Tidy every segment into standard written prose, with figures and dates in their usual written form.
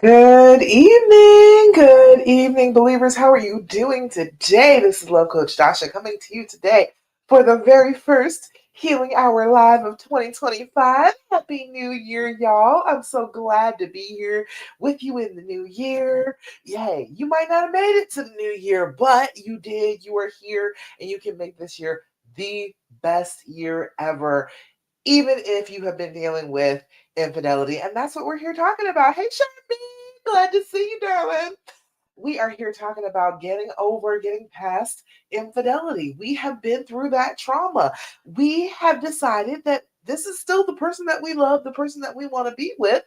Good evening, believers. How are you doing today? This is Love Coach Dasha coming to you today for the very first Healing Hour Live of 2025. Happy New Year, y'all. I'm so glad to be here with you in the new year. Yay, you might not have made it to the new year, but you did. You are here, and you can make this year the best year ever, even if you have been dealing with infidelity. And that's what we're here talking about. Hey, Sharpie, glad to see you, darling. We are here talking about getting past infidelity. We have been through that trauma. We have decided that this is still the person that we love, the person that we want to be with.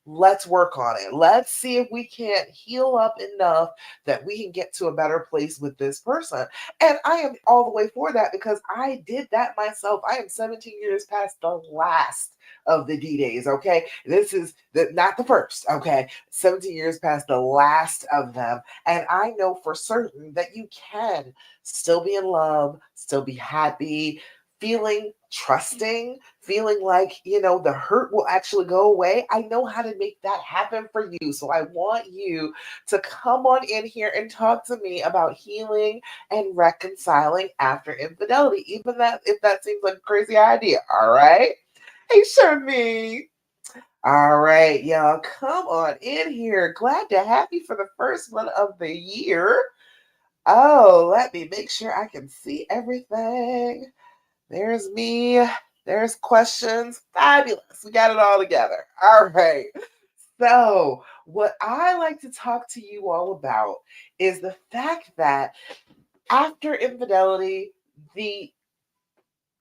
Let's work on it. Let's see if we can't heal up enough that we can get to a better place with this person. And I am all the way for that because I did that myself. I am 17 years past the last of the D days. Okay. This is not the first. Okay. 17 years past the last of them. And I know for certain that you can still be in love, still be happy, feeling trusting, feeling like, the hurt will actually go away. I know how to make that happen for you. So I want you to come on in here and talk to me about healing and reconciling after infidelity, even that if that seems like a crazy idea. All right. Hey, Sharmi. All right, y'all, come on in here. Glad to have you for the first one of the year. Oh, let me make sure I can see everything. There's me. There's questions. Fabulous. We got it all together. All right. So, what I like to talk to you all about is the fact that after infidelity, the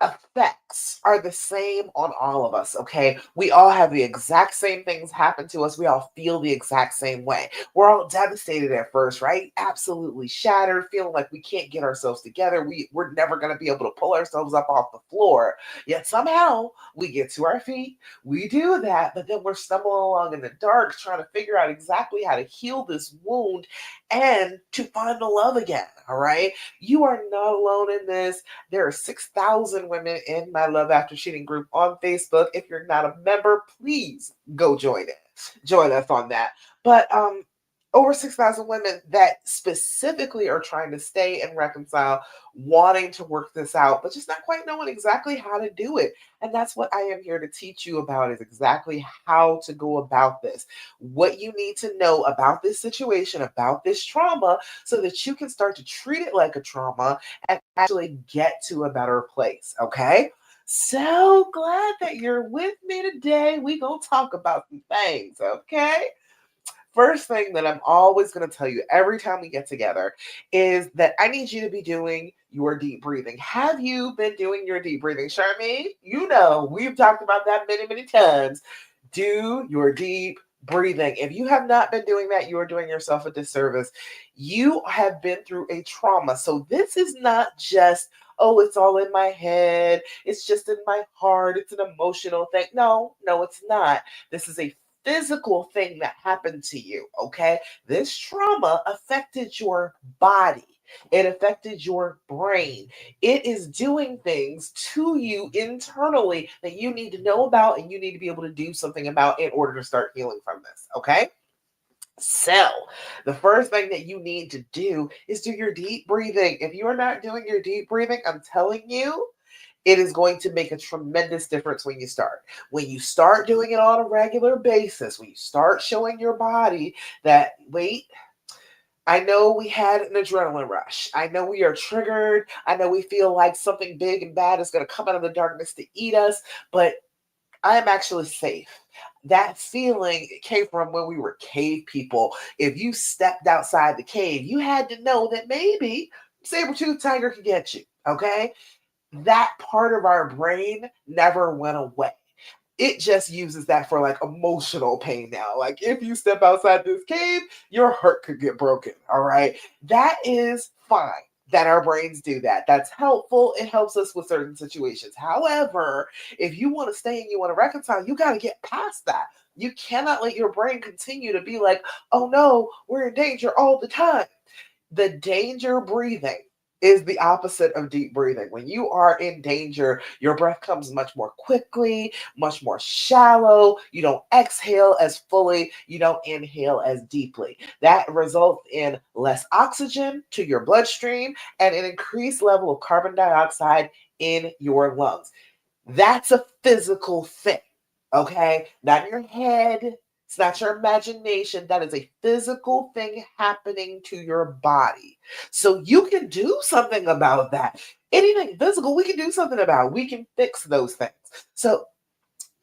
effects are the same on all of us, okay? We all have the exact same things happen to us. We all feel the exact same way. We're all devastated at first, right? Absolutely shattered, feeling like we can't get ourselves together. We're never going to be able to pull ourselves up off the floor. Yet somehow we get to our feet. We do that, but then we're stumbling along in the dark trying to figure out exactly how to heal this wound and to find the love again, all right? You are not alone in this. There are 6,000 women in my Love After Cheating group on Facebook. If you're not a member, please go join it. Join us on that. But over 6,000 women that specifically are trying to stay and reconcile, wanting to work this out, but just not quite knowing exactly how to do it. And that's what I am here to teach you about, is exactly how to go about this. What you need to know about this situation, about this trauma, so that you can start to treat it like a trauma and actually get to a better place, okay? So glad that you're with me today. We gonna talk about some things, okay? First thing that I'm always going to tell you every time we get together is that I need you to be doing your deep breathing. Have you been doing your deep breathing, Charmaine? You know, we've talked about that many, many times. Do your deep breathing. If you have not been doing that, you are doing yourself a disservice. You have been through a trauma. So this is not just, oh, it's all in my head. It's just in my heart. It's an emotional thing. No, it's not. This is a physical thing that happened to you, okay? This trauma affected your body. It affected your brain. It is doing things to you internally that you need to know about and you need to be able to do something about in order to start healing from this, okay? So, the first thing that you need to do is do your deep breathing. If you are not doing your deep breathing, I'm telling you, it is going to make a tremendous difference when you start. When you start doing it on a regular basis, when you start showing your body that, wait, I know we had an adrenaline rush. I know we are triggered. I know we feel like something big and bad is going to come out of the darkness to eat us, but I'm actually safe. That feeling came from when we were cave people. If you stepped outside the cave, you had to know that maybe saber-toothed tiger could get you, okay? That part of our brain never went away. It just uses that for like emotional pain now. Like if you step outside this cave, your heart could get broken. All right. That is fine that our brains do that. That's helpful. It helps us with certain situations. However, if you want to stay and you want to reconcile, you got to get past that. You cannot let your brain continue to be like, oh no, we're in danger all the time. The danger breathing is the opposite of deep breathing. When you are in danger, your breath comes much more quickly, much more shallow. You don't exhale as fully, you don't inhale as deeply. That results in less oxygen to your bloodstream and an increased level of carbon dioxide in your lungs. That's a physical thing, okay? Not in your head. It's not your imagination. That is a physical thing happening to your body. So you can do something about that. Anything physical, we can do something about. We can fix those things. So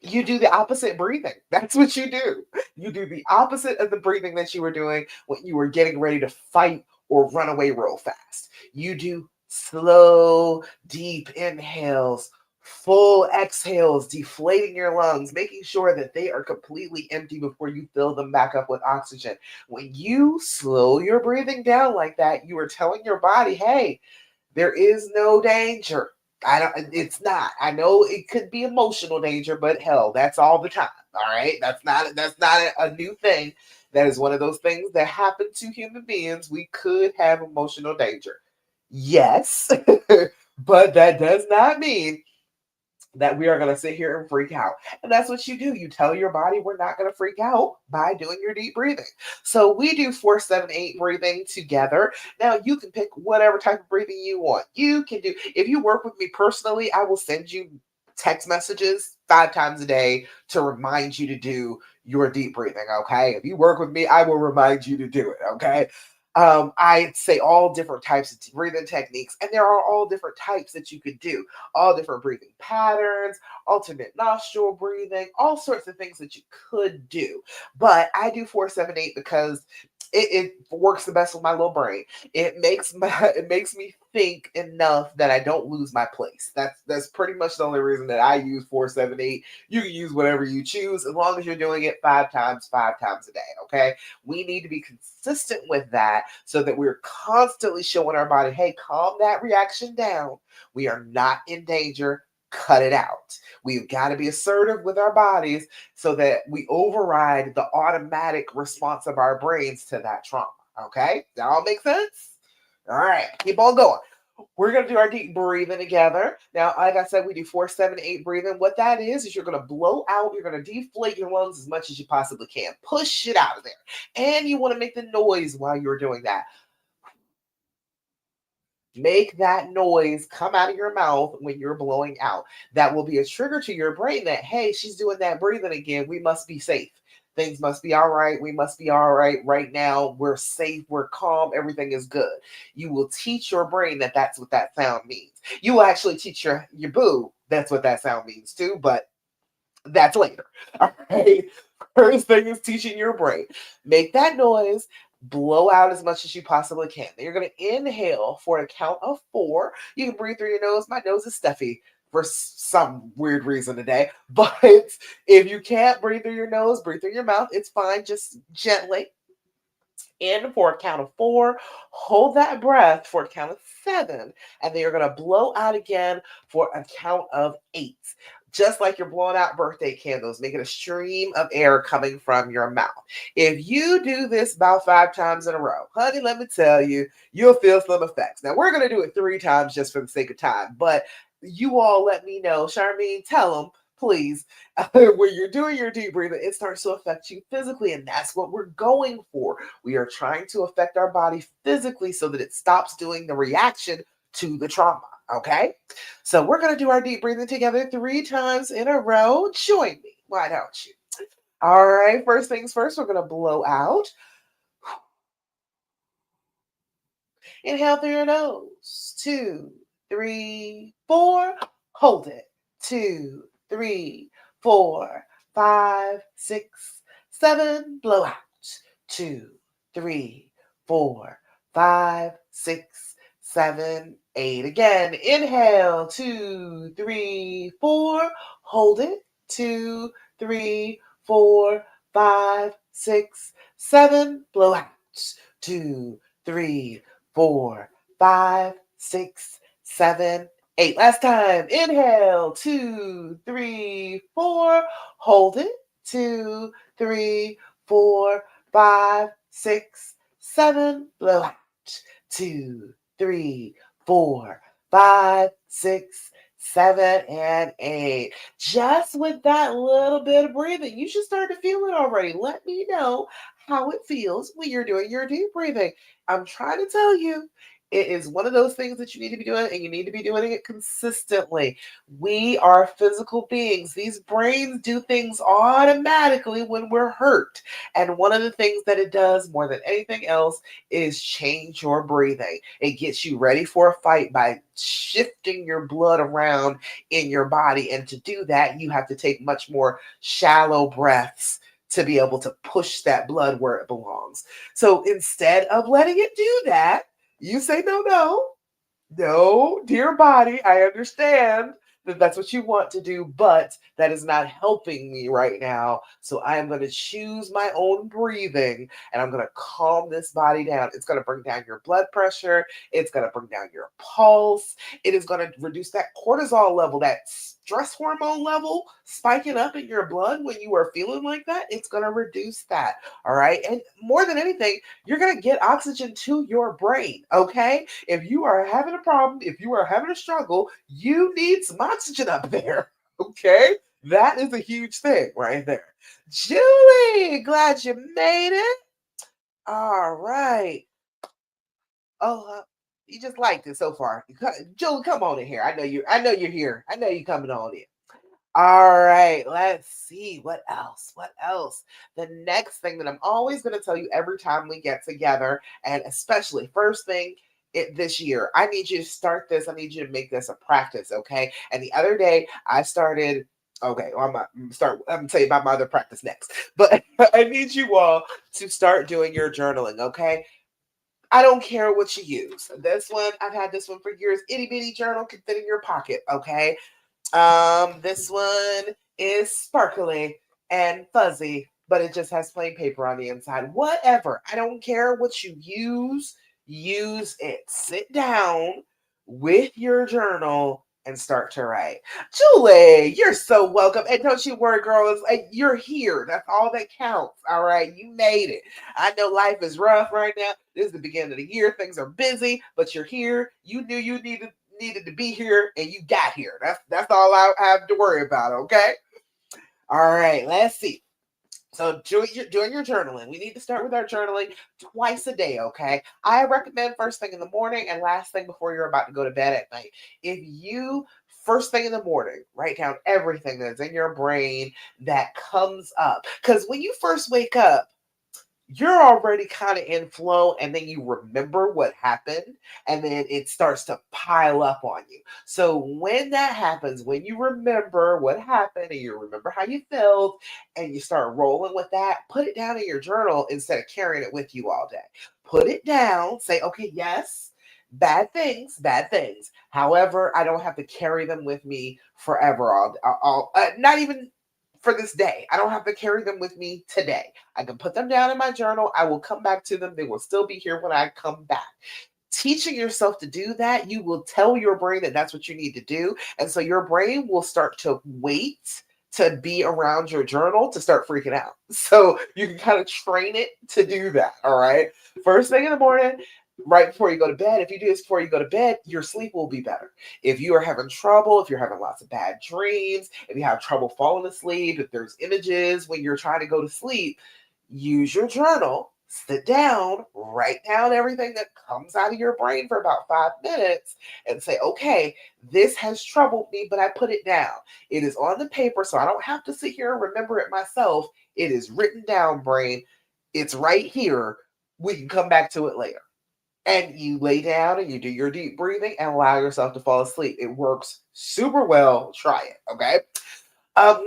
you do the opposite breathing. That's what you do. You do the opposite of the breathing that you were doing when you were getting ready to fight or run away real fast. You do slow, deep inhales, full exhales, deflating your lungs, making sure that they are completely empty before you fill them back up with oxygen. When you slow your breathing down like that, you are telling your body, hey, there is no danger. I don't, it's not. I know it could be emotional danger, but hell, that's all the time. All right. That's not a new thing. That is one of those things that happen to human beings. We could have emotional danger. Yes, but that does not mean that we are going to sit here and freak out. And that's what you do. You tell your body we're not going to freak out by doing your deep breathing. So we do 4-7-8 breathing together. Now you can pick whatever type of breathing you want. You can do, if you work with me personally, I will send you text messages 5 times a day to remind you to do your deep breathing. Okay. If you work with me, I will remind you to do it. Okay. I say all different types of breathing techniques, and there are all different types that you could do, all different breathing patterns, alternate nostril breathing, all sorts of things that you could do. But I do 4-7-8 because it works the best with my little brain. It makes me think enough that I don't lose my place. That's pretty much the only reason that I use 4-7-8. You can use whatever you choose as long as you're doing it 5 times a day. Okay. We need to be consistent with that so that we're constantly showing our body, hey, calm that reaction down. We are not in danger. Cut it out. We've got to be assertive with our bodies so that we override the automatic response of our brains to that trauma. Okay? That all make sense? All right, keep on going. We're going to do our deep breathing together. Now, like I said, we do 4-7-8 breathing. What that is you're going to blow out, you're going to deflate your lungs as much as you possibly can. Push it out of there. And you want to make the noise while you're doing that. Make that noise come out of your mouth when you're blowing out. That will be a trigger to your brain that, hey, she's doing that breathing again. We must be safe. Things must be all right. We must be all right right now. We're safe. We're calm. Everything is good. You will teach your brain that that's what that sound means. You will actually teach your boo that's what that sound means too, but that's later. All right. First thing is teaching your brain. Make that noise, blow out as much as you possibly can. Then you're going to inhale for a count of 4. You can breathe through your nose. My nose is stuffy for some weird reason today. But if you can't breathe through your nose, breathe through your mouth. It's fine. Just gently. In for a count of 4, hold that breath for a count of 7, and then you're going to blow out again for a count of 8. Just like you're blowing out birthday candles, make it a stream of air coming from your mouth. If you do this about 5 times in a row, honey, let me tell you, you'll feel some effects. Now, we're going to do it 3 times just for the sake of time, but you all let me know. Charmaine, tell them, please, when you're doing your deep breathing, it starts to affect you physically, and that's what we're going for. We are trying to affect our body physically so that it stops doing the reaction to the trauma. Okay, so we're going to do our deep breathing together 3 times in a row. Join me. Why don't you? All right, first things first, we're going to blow out. Inhale through your nose. 2, 3, 4. Hold it. 2, 3, 4, 5, 6, 7. Blow out. 2, 3, 4, 5, 6, 7, 8. Again, inhale. 2, 3, 4. Hold it. 2, 3, 4, 5, 6, 7. Blow out. 2, 3, 4, 5, 6, 7, 8. Last time. Inhale. 2, 3, 4. Hold it. 2, 3, 4, 5, 6, 7. Blow out. 2, 3, 4, 5, 6, 7, and 8. Just with that little bit of breathing, you should start to feel it already. Let me know how it feels when you're doing your deep breathing. I'm trying to tell you, it is one of those things that you need to be doing, and you need to be doing it consistently. We are physical beings. These brains do things automatically when we're hurt. And one of the things that it does more than anything else is change your breathing. It gets you ready for a fight by shifting your blood around in your body. And to do that, you have to take much more shallow breaths to be able to push that blood where it belongs. So instead of letting it do that, you say, no, no, no, dear body, I understand that that's what you want to do, but that is not helping me right now. So I am going to choose my own breathing and I'm going to calm this body down. It's going to bring down your blood pressure. It's going to bring down your pulse. It is going to reduce that cortisol level, that stress hormone level spiking up in your blood when you are feeling like that. It's going to reduce that. All right. And more than anything, you're going to get oxygen to your brain. Okay. If you are having a problem, if you are having a struggle, you need some oxygen up there. Okay. That is a huge thing right there. Julie, glad you made it. All right. Oh, you just liked it so far. Julie, come on in here. I know you're here. I know you're coming on in. All right, let's see what else. What else? The next thing that I'm always going to tell you every time we get together, and especially first thing this year, I need you to start this. I need you to make this a practice, okay? And the other day, I started. Okay, well, I'm gonna tell you about my other practice next, but I need you all to start doing your journaling, okay? I don't care what you use. This one, I've had this one for years. Itty bitty journal can fit in your pocket, okay? This one is sparkly and fuzzy, but it just has plain paper on the inside. Whatever. I don't care what you use it. Sit down with your journal and start to write. Julie, you're so welcome. And don't you worry, girl. You're here. That's all that counts. All right. You made it. I know life is rough right now. This is the beginning of the year. Things are busy, but you're here. You knew you needed to be here and you got here. That's all I have to worry about, okay? All right, let's see. So doing your journaling. We need to start with our journaling twice a day, okay? I recommend first thing in the morning and last thing before you're about to go to bed at night. If you first thing in the morning, write down everything that's in your brain that comes up. Because when you first wake up, you're already kind of in flow and then you remember what happened and then it starts to pile up on you. So when that happens, when you remember what happened and you remember how you felt and you start rolling with that, put it down in your journal instead of carrying it with you all day. Put it down, say, okay, yes, bad things, bad things. However, I don't have to carry them with me forever. Not even for this day. I don't have to carry them with me today. I can put them down in my journal. I will come back to them. They will still be here when I come back. Teaching yourself to do that, you will tell your brain that that's what you need to do. And so your brain will start to wait to be around your journal to start freaking out. So you can kind of train it to do that. All right. First thing in the morning, right before you go to bed, if you do this before you go to bed, your sleep will be better. If you are having trouble, if you're having lots of bad dreams, if you have trouble falling asleep, if there's images when you're trying to go to sleep, use your journal, sit down, write down everything that comes out of your brain for about 5 minutes and say, okay, this has troubled me, but I put it down. It is on the paper, so I don't have to sit here and remember it myself. It is written down, brain. It's right here. We can come back to it later. And you lay down and you do your deep breathing and allow yourself to fall asleep. It works super well. Try it, okay?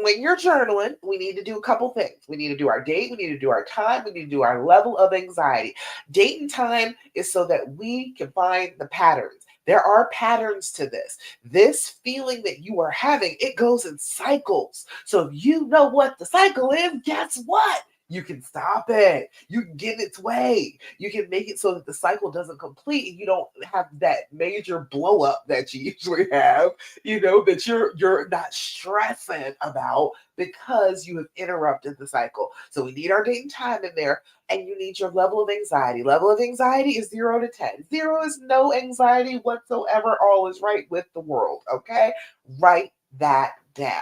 When you're journaling, we need to do a couple things. We need to do our date, we need to do our time, we need to do our level of anxiety. Date and time is so that we can find the patterns. There are patterns to this. This feeling that you are having, it goes in cycles. So if you know what the cycle is, guess what? You can stop it. You can get in its way. You can make it so that the cycle doesn't complete and you don't have that major blow up that you usually have, that you're not stressing about because you have interrupted the cycle. So we need our date and time in there, and you need your level of anxiety. Level of anxiety is 0 to 10. 0 is no anxiety whatsoever. All is right with the world. Okay? Write that down.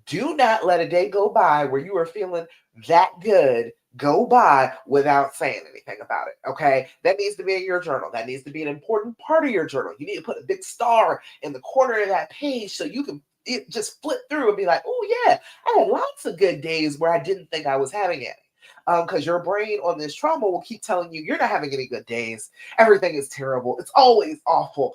Do not let a day go by where you are feeling that good go by without saying anything about it. Okay. That needs to be in your journal. That needs to be an important part of your journal. You need to put a big star in the corner of that page so you can just flip through and be like, oh, yeah, I had lots of good days where I didn't think I was having any. Because your brain on this trauma will keep telling you you're not having any good days. Everything is terrible. It's always awful.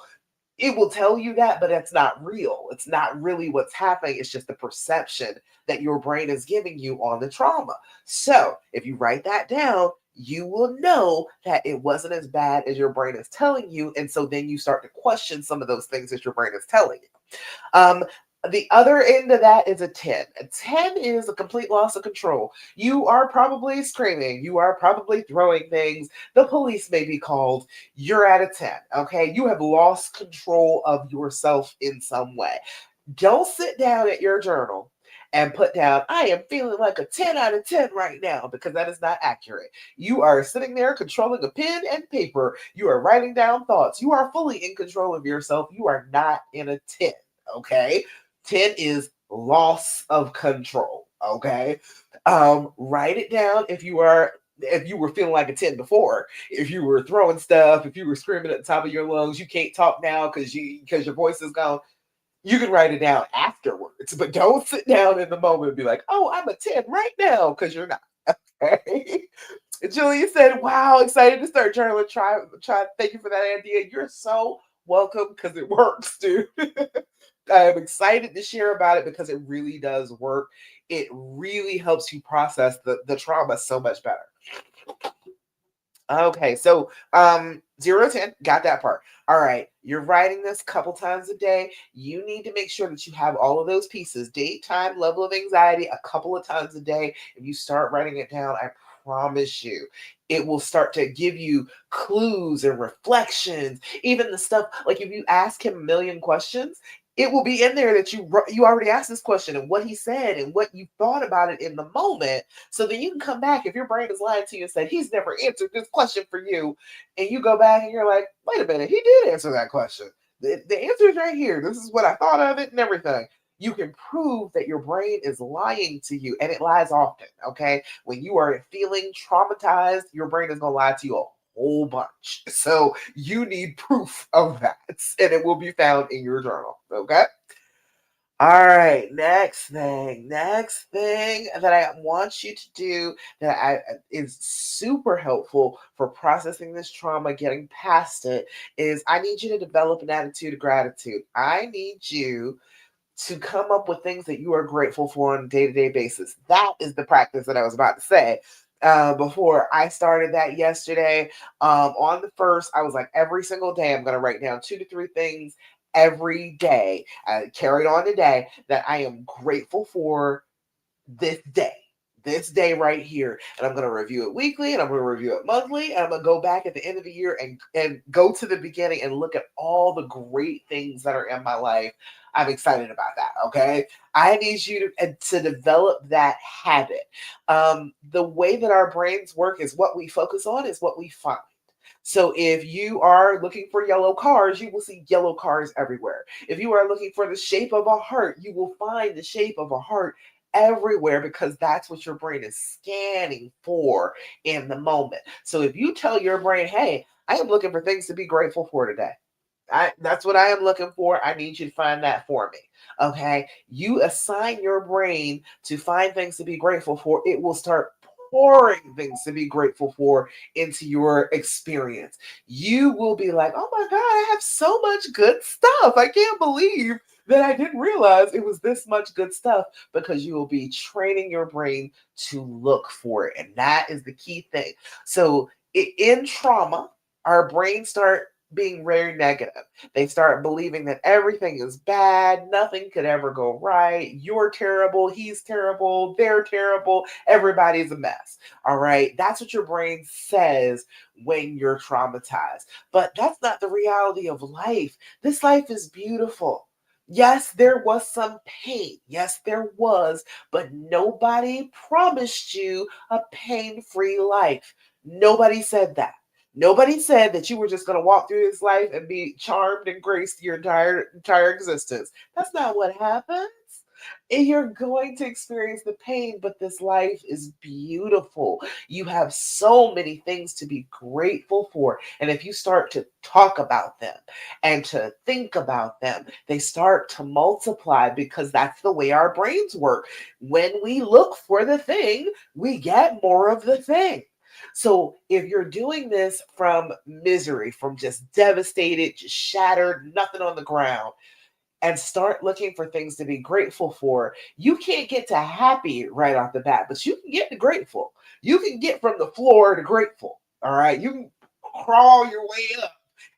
It will tell you that, but it's not real. It's not really what's happening. It's just the perception that your brain is giving you on the trauma. So if you write that down, you will know that it wasn't as bad as your brain is telling you. And so then you start to question some of those things that your brain is telling you. The other end of that is a 10. A 10 is a complete loss of control. You are probably screaming. You are probably throwing things. The police may be called. You're at a 10, okay? You have lost control of yourself in some way. Don't sit down at your journal and put down, I am feeling like a 10 out of 10 right now, because that is not accurate. You are sitting there controlling a pen and paper. You are writing down thoughts. You are fully in control of yourself. You are not in a 10, okay? 10 is loss of control. Okay. Write it down if you were feeling like a 10 before, if you were throwing stuff, if you were screaming at the top of your lungs, you can't talk now because your voice is gone. You can write it down afterwards, but don't sit down in the moment and be like, oh, I'm a 10 right now, because you're not. Okay. Julia said, wow, excited to start journaling. Try. Thank you for that idea. You're so welcome, because it works, dude. I am excited to share about it because it really does work. It really helps you process the trauma so much better. Okay, so 0 to 10, got that part. All right, you're writing this a couple times a day. You need to make sure that you have all of those pieces, date, time, level of anxiety, a couple of times a day. If you start writing it down, I promise you, it will start to give you clues and reflections. Even the stuff, like if you ask him a million questions, it will be in there that you already asked this question and what he said and what you thought about it in the moment. So then you can come back if your brain is lying to you and said, he's never answered this question for you. And you go back and you're like, wait a minute, he did answer that question. The answer is right here. This is what I thought of it and everything. You can prove that your brain is lying to you, and it lies often. Okay. When you are feeling traumatized, your brain is going to lie to you a whole bunch. So you need proof of that, and it will be found in your journal. Okay. All right, next thing that I want you to do is super helpful for processing this trauma, getting past it, is I need you to develop an attitude of gratitude. I need you to come up with things that you are grateful for on a day-to-day basis. That is the practice that I was about to say. Before I started that yesterday, on the first, I was like, every single day, I'm going to write down 2 to 3 things every day. I carried on today that I am grateful for this day right here. And I'm going to review it weekly, and I'm going to review it monthly, and I'm going to go back at the end of the year and go to the beginning and look at all the great things that are in my life. I'm excited about that. Okay. I need you to develop that habit. The way that our brains work is what we focus on is what we find. So if you are looking for yellow cars, you will see yellow cars everywhere. If you are looking for the shape of a heart, you will find the shape of a heart everywhere, because that's what your brain is scanning for in the moment. So if you tell your brain, hey, I am looking for things to be grateful for today. That's what I am looking for. I need you to find that for me. Okay. You assign your brain to find things to be grateful for. It will start pouring things to be grateful for into your experience. You will be like, oh my God, I have so much good stuff. I can't believe that I didn't realize it was this much good stuff, because you will be training your brain to look for it. And that is the key thing. So in trauma, our brains start being very negative. They start believing that everything is bad, nothing could ever go right. You're terrible, he's terrible, they're terrible, everybody's a mess. All right. That's what your brain says when you're traumatized. But that's not the reality of life. This life is beautiful. Yes, there was some pain. Yes, there was, but nobody promised you a pain free life. Nobody said that. Nobody said that you were just going to walk through this life and be charmed and graced your entire existence. That's not what happens. And you're going to experience the pain, but this life is beautiful. You have so many things to be grateful for. And if you start to talk about them and to think about them, they start to multiply because that's the way our brains work. When we look for the thing, we get more of the thing. So if you're doing this from misery, from just devastated, just shattered, nothing on the ground, and start looking for things to be grateful for, you can't get to happy right off the bat, but you can get to grateful. You can get from the floor to grateful. All right. You can crawl your way up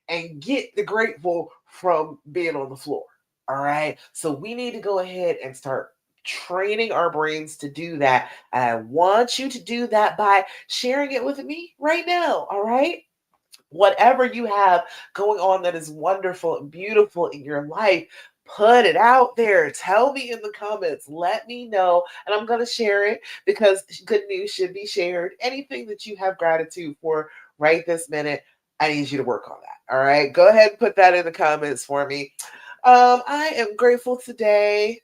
and get the grateful from being on the floor. All right. So we need to go ahead and start training our brains to do that. And I want you to do that by sharing it with me right now. All right. Whatever you have going on that is wonderful and beautiful in your life, put it out there. Tell me in the comments. Let me know. And I'm going to share it because good news should be shared. Anything that you have gratitude for right this minute, I need you to work on that. All right. Go ahead and put that in the comments for me. I am grateful today.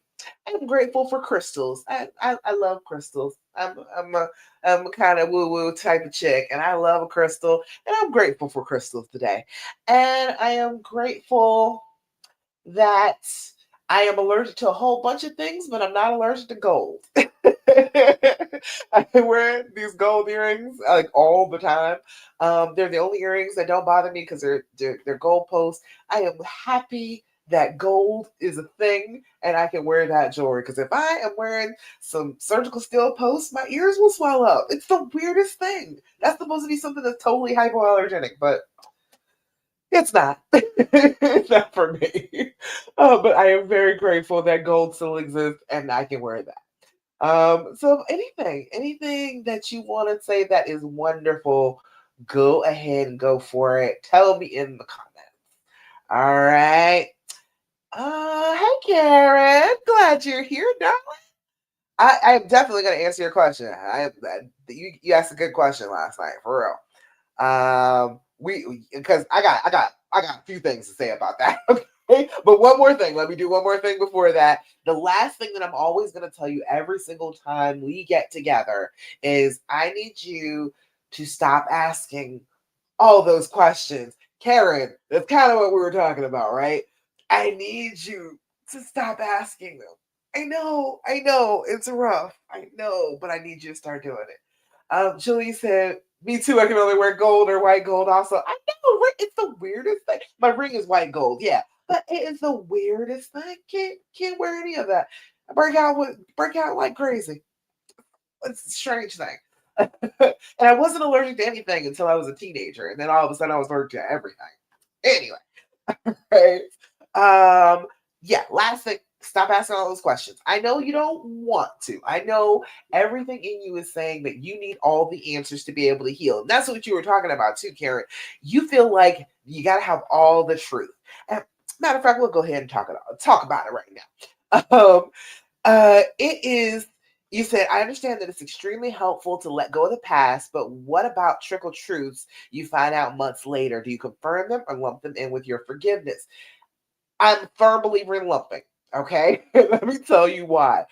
I'm grateful for crystals. I love crystals. I'm a kind of woo woo type of chick, and I love a crystal, and I'm grateful for crystals today. And I am grateful that I am allergic to a whole bunch of things, but I'm not allergic to gold. I wear these gold earrings like all the time. They're the only earrings that don't bother me because they're gold posts. I am happy that gold is a thing and I can wear that jewelry because if I am wearing some surgical steel posts, my ears will swell up. It's the weirdest thing. That's supposed to be something that's totally hypoallergenic, but it's not. It's not for me. But I am very grateful that gold still exists and I can wear that. So anything that you want to say that is wonderful, go ahead and go for it. Tell me in the comments. All right. Hey Karen, glad you're here, darling. I'm definitely gonna answer your question. You asked a good question last night, for real. We because I got a few things to say about that. Okay, but one more thing. Let me do one more thing before that. The last thing that I'm always going to tell you every single time we get together is I need you to stop asking all those questions. Karen, that's kind of what we were talking about, right? I need you to stop asking them. I know, it's rough. I know, but I need you to start doing it. Julie said, me too, I can only wear gold or white gold also. I know, right? It's the weirdest thing. My ring is white gold, yeah. But it is the weirdest thing. Can't wear any of that. I break out like crazy. It's a strange thing. And I wasn't allergic to anything until I was a teenager, and then all of a sudden I was allergic to everything. Anyway, right? Yeah, last thing, stop asking all those questions. I know you don't want to. I know everything in you is saying that you need all the answers to be able to heal. And that's what you were talking about too, Karen. You feel like you got to have all the truth. And matter of fact, we'll go ahead and talk about it right now. It is, you said, I understand that it's extremely helpful to let go of the past, but what about trickle truths you find out months later? Do you confirm them or lump them in with your forgiveness? I'm a firm believer in lumping. Okay. Let me tell you why.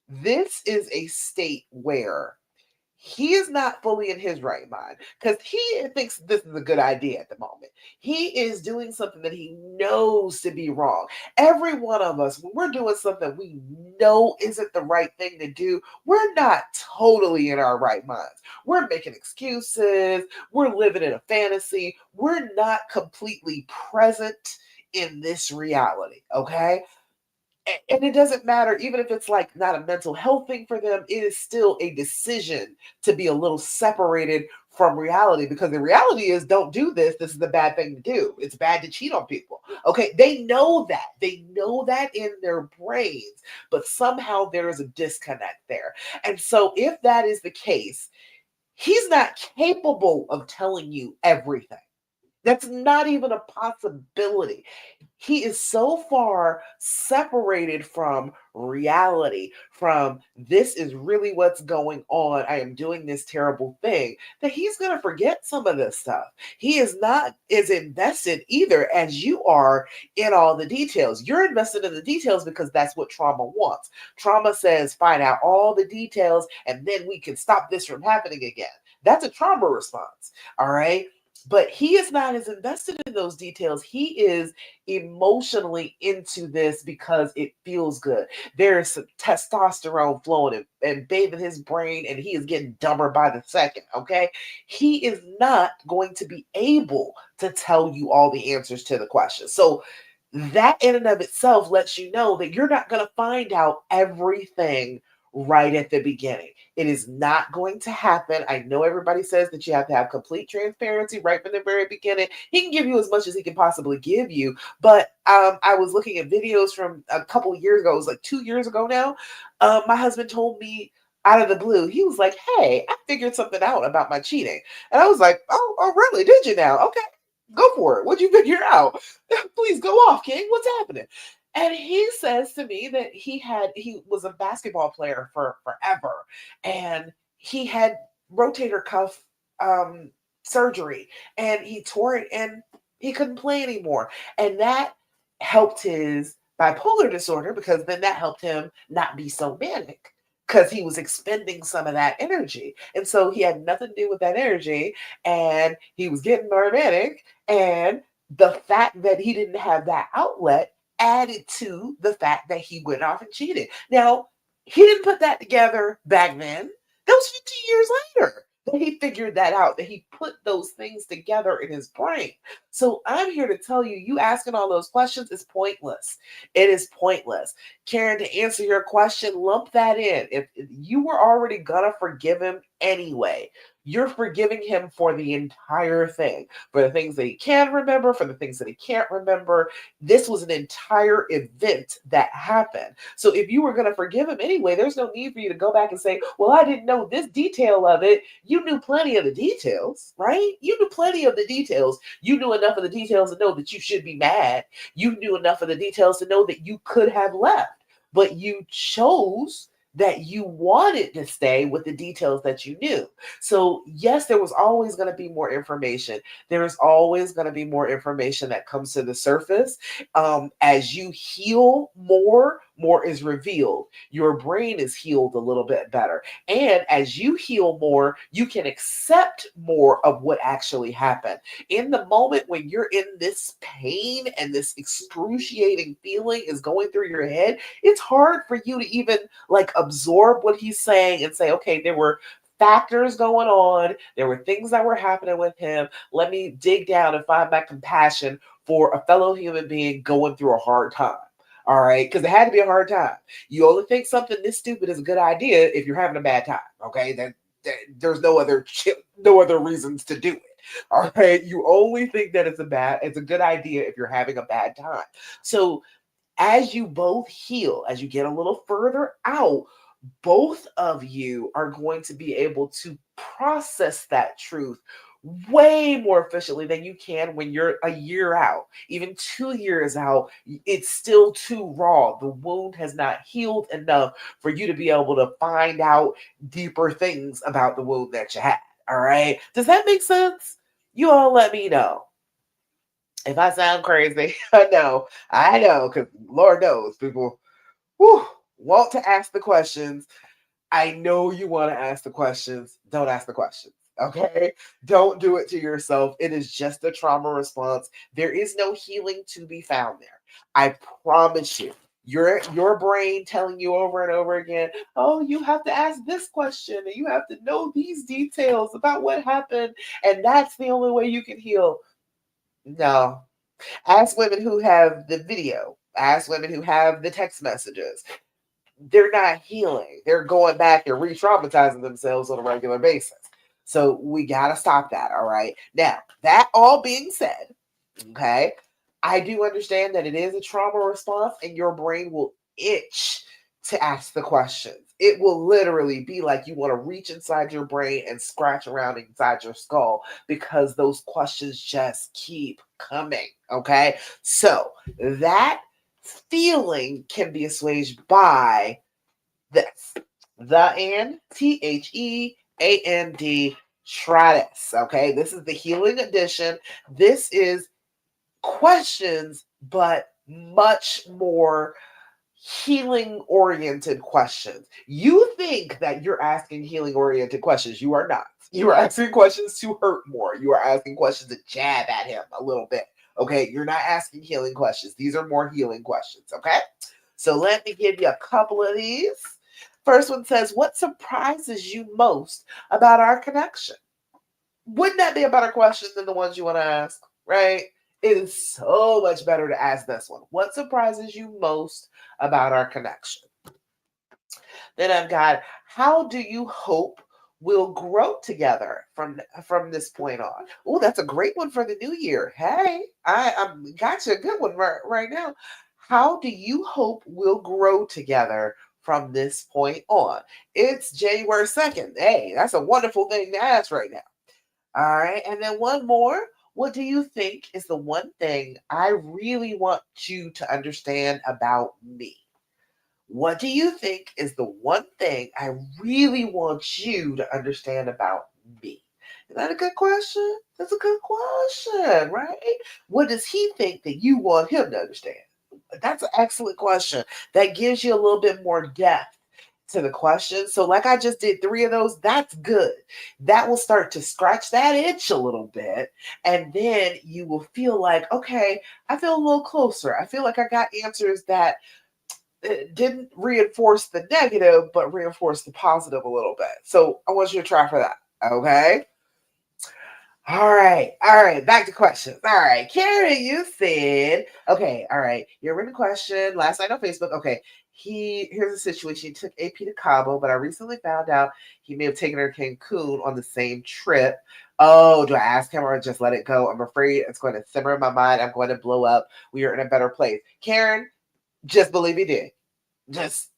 This is a state where he is not fully in his right mind because he thinks this is a good idea at the moment. He is doing something that he knows to be wrong. Every one of us, when we're doing something we know isn't the right thing to do, we're not totally in our right minds. We're making excuses. We're living in a fantasy. We're not completely present in this reality. Okay. And it doesn't matter, even if it's like not a mental health thing for them, it is still a decision to be a little separated from reality, because the reality is, don't do this. This is the bad thing to do. It's bad to cheat on people. Okay. They know that. They know that in their brains, but somehow there is a disconnect there. And so, if that is the case, he's not capable of telling you everything. That's not even a possibility. He is so far separated from reality, from this is really what's going on. I am doing this terrible thing, that he's going to forget some of this stuff. He is not as invested either as you are in all the details. You're invested in the details because that's what trauma wants. Trauma says, find out all the details and then we can stop this from happening again. That's a trauma response. All right. But he is not as invested in those details. He is emotionally into this because it feels good. There is some testosterone flowing and bathing his brain, and he is getting dumber by the second. Okay. He is not going to be able to tell you all the answers to the questions. So that in and of itself lets you know that you're not going to find out everything right at the beginning. It is not going to happen. I know everybody says that you have to have complete transparency right from the very beginning. He can give you as much as he can possibly give you, but I was looking at videos from a couple of years ago. It was like 2 years ago now. My husband told me out of the blue, he was like, "Hey, I figured something out about my cheating," and I was like, "Oh, really? Did you now? Okay, go for it. What'd you figure out? Please go off, King. What's happening?" And he says to me that he was a basketball player for forever, and he had rotator cuff surgery, and he tore it, and he couldn't play anymore. And that helped his bipolar disorder, because then that helped him not be so manic, because he was expending some of that energy. And so he had nothing to do with that energy, and he was getting more manic. And the fact that he didn't have that outlet added to the fact that he went off and cheated. Now, he didn't put that together back then. That was 50 years later that he figured that out, that he put those things together in his brain. So I'm here to tell you, you asking all those questions is pointless. It is pointless. Karen, to answer your question, lump that in. If you were already gonna forgive him anyway, you're forgiving him for the entire thing, for the things that he can remember, for the things that he can't remember. This was an entire event that happened. So if you were going to forgive him anyway, there's no need for you to go back and say, "Well, I didn't know this detail of it." You knew plenty of the details, right? You knew plenty of the details. You knew enough of the details to know that you should be mad. You knew enough of the details to know that you could have left, but you chose that you wanted to stay with the details that you knew. So, yes, there was always going to be more information. There is always going to be more information that comes to the surface. As you heal more, more is revealed. Your brain is healed a little bit better. And as you heal more, you can accept more of what actually happened. In the moment when you're in this pain and this excruciating feeling is going through your head, it's hard for you to even like absorb what he's saying and say, "Okay, there were factors going on. There were things that were happening with him. Let me dig down and find my compassion for a fellow human being going through a hard time." All right, because it had to be a hard time. You only think something this stupid is a good idea if you're having a bad time. Okay, there's no other reasons to do it. All right, you only think that it's a good idea if you're having a bad time. So as you both heal, as you get a little further out, both of you are going to be able to process that truth way more efficiently than you can when you're a year out, even 2 years out. It's still too raw. The wound has not healed enough for you to be able to find out deeper things about the wound that you had. All right. Does that make sense? You all let me know. If I sound crazy, I know, because Lord knows people whew, want to ask the questions. I know you want to ask the questions. Don't ask the questions. Okay. Don't do it to yourself. It is just a trauma response. There is no healing to be found there. I promise you. Your brain telling you over and over again, "Oh, you have to ask this question and you have to know these details about what happened, and that's the only way you can heal." No. Ask women who have the video. Ask women who have the text messages. They're not healing. They're going back and re-traumatizing themselves on a regular basis. So we got to stop that. All right. Now, that all being said, okay, I do understand that it is a trauma response and your brain will itch to ask the questions. It will literally be like you want to reach inside your brain and scratch around inside your skull because those questions just keep coming. Okay. So that feeling can be assuaged by this. TheAnd, try this. Okay. This is the healing edition. This is questions, but much more healing oriented questions. You think that you're asking healing oriented questions. You are not. You are asking questions to hurt more. You are asking questions to jab at him a little bit. Okay. You're not asking healing questions. These are more healing questions. Okay. So let me give you a couple of these. First one says, what surprises you most about our connection? Wouldn't that be a better question than the ones you want to ask, right? It is so much better to ask this one. What surprises you most about our connection? Then I've got, how do you hope we'll grow together from this point on? Oh, that's a great one for the new year. Hey, I got you a good one right now. How do you hope we'll grow together from this point on? It's January 2nd. Hey, that's a wonderful thing to ask right now. All right. And then one more. What do you think is the one thing I really want you to understand about me? What do you think is the one thing I really want you to understand about me? Is that a good question? That's a good question, right? What does he think that you want him to understand? That's an excellent question. That gives you a little bit more depth to the question. So, like I just did 3 of those, that's good. That will start to scratch that itch a little bit. And then you will feel like, okay, I feel a little closer. I feel like I got answers that didn't reinforce the negative, but reinforce the positive a little bit. So, I want you to try for that. Okay. All right. All right. Back to questions. All right. Karen, you said, okay. All right. Your written question last night on Facebook. Okay. Here's the situation. He took AP to Cabo, but I recently found out he may have taken her to Cancun on the same trip. Oh, do I ask him or just let it go? I'm afraid it's going to simmer in my mind. I'm going to blow up. We are in a better place. Karen, just believe he did. Just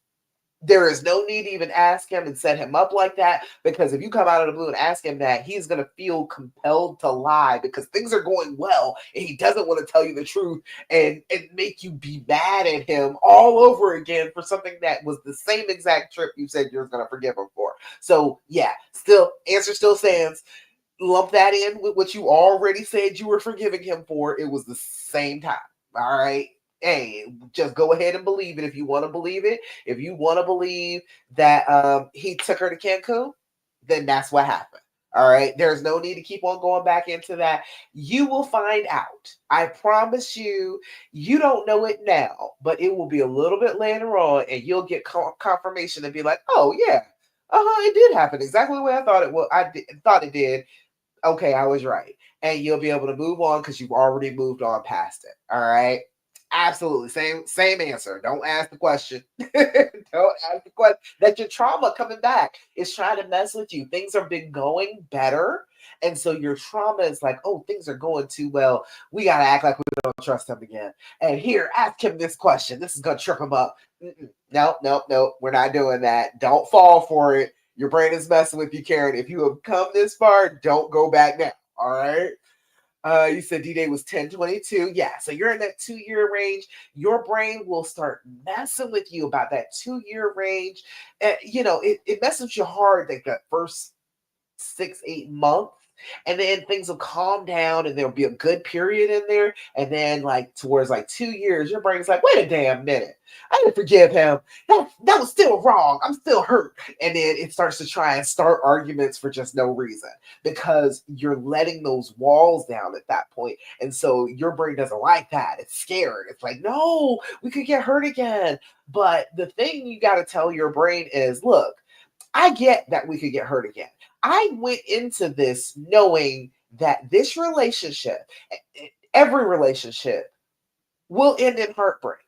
there is no need to even ask him and set him up like that, because if you come out of the blue and ask him that, he's going to feel compelled to lie because things are going well and he doesn't want to tell you the truth and make you be mad at him all over again for something that was the same exact trip you said you were going to forgive him for. So yeah, still answer still stands. Lump that in with what you already said you were forgiving him for. It was the same time. All right. Hey, just go ahead and believe it if you want to believe it. If you want to believe that he took her to Cancun, then that's what happened. All right. There's no need to keep on going back into that. You will find out. I promise you, you don't know it now, but it will be a little bit later on and you'll get confirmation and be like, oh, yeah. It did happen exactly the way I thought it was. Thought it did. Okay, I was right. And you'll be able to move on because you've already moved on past it. All right. Absolutely. Same answer. Don't ask the question. Don't ask the question. That your trauma coming back is trying to mess with you. Things have been going better. And so your trauma is like, oh, things are going too well. We got to act like we don't trust him again. And here, ask him this question. This is going to trip him up. No. We're not doing that. Don't fall for it. Your brain is messing with you, Karen. If you have come this far, don't go back now. All right. You said D-Day was 10/22. Yeah, so you're in that 2-year range. Your brain will start messing with you about that 2-year range. It messes with you hard like that first 6-8 months. And then things will calm down and there'll be a good period in there. And then like towards like 2 years, your brain's like, wait a damn minute. I didn't forgive him. That was still wrong. I'm still hurt. And then it starts to try and start arguments for just no reason because you're letting those walls down at that point. And so your brain doesn't like that. It's scared. It's like, no, we could get hurt again. But the thing you got to tell your brain is, look, I get that we could get hurt again. I went into this knowing that this relationship, every relationship, will end in heartbreak.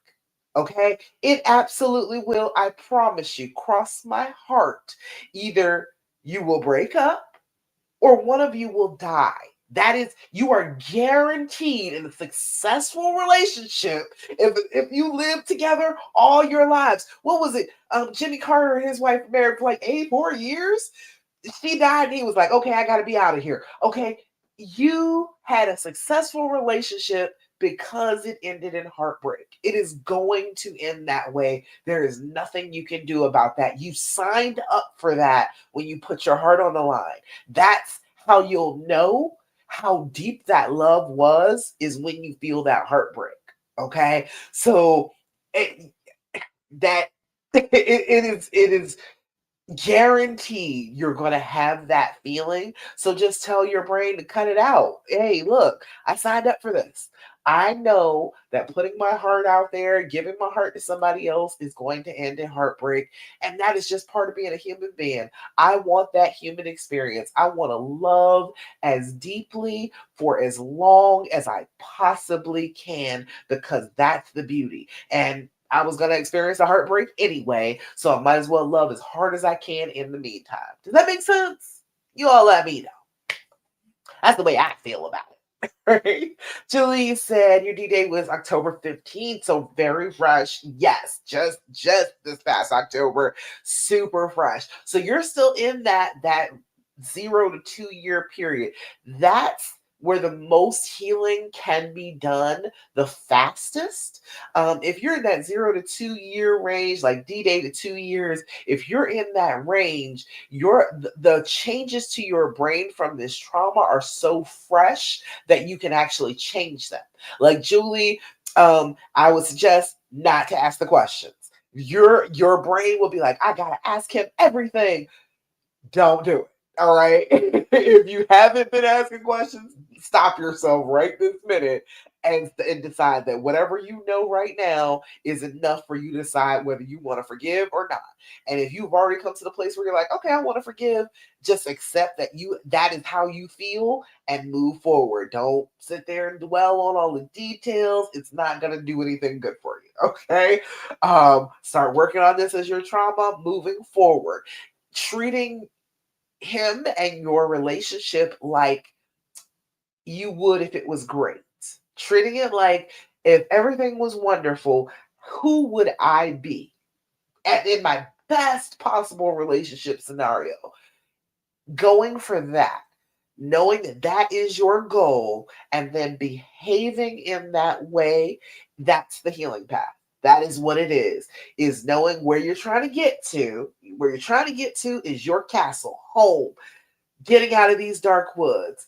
Okay, it absolutely will. I promise you, cross my heart. Either you will break up or one of you will die. That is, you are guaranteed in a successful relationship if you live together all your lives. What was it? Jimmy Carter and his wife married for like 84 years. She died and he was like, okay, I got to be out of here. Okay, you had a successful relationship because it ended in heartbreak. It is going to end that way. There is nothing you can do about that. You signed up for that when you put your heart on the line. That's how you'll know how deep that love was, is when you feel that heartbreak. Okay, so it, that it is guaranteed you're going to have that feeling. So just tell your brain to cut it out. Hey, look, I signed up for this. I know that putting my heart out there, giving my heart to somebody else is going to end in heartbreak. And that is just part of being a human being. I want that human experience. I want to love as deeply for as long as I possibly can, because that's the beauty. And I was going to experience a heartbreak anyway, so I might as well love as hard as I can in the meantime. Does that make sense? You all let me know. That's the way I feel about it. Right? Julie said your D-Day was October 15th, so very fresh. Yes, just this past October, super fresh. So you're still in that 0 to 2 year period. That's where the most healing can be done the fastest. If you're in that 0 to 2 year range, like D-Day to 2 years, if you're in that range, the changes to your brain from this trauma are so fresh that you can actually change them. Like Julie, I would suggest not to ask the questions. Your brain will be like, I gotta ask him everything. Don't do it. All right. If you haven't been asking questions, stop yourself right this minute and decide that whatever you know right now is enough for you to decide whether you want to forgive or not. And if you've already come to the place where you're like, okay, I want to forgive, just accept that is how you feel and move forward. Don't sit there and dwell on all the details. It's not gonna do anything good for you. Okay. Start working on this as your trauma moving forward. Treating him and your relationship like you would if it was great. Treating it like, if everything was wonderful, who would I be? And in my best possible relationship scenario, going for that, knowing that that is your goal, and then behaving in that way, that's the healing path. That is what it is knowing where you're trying to get to. Where you're trying to get to is your castle, home, getting out of these dark woods.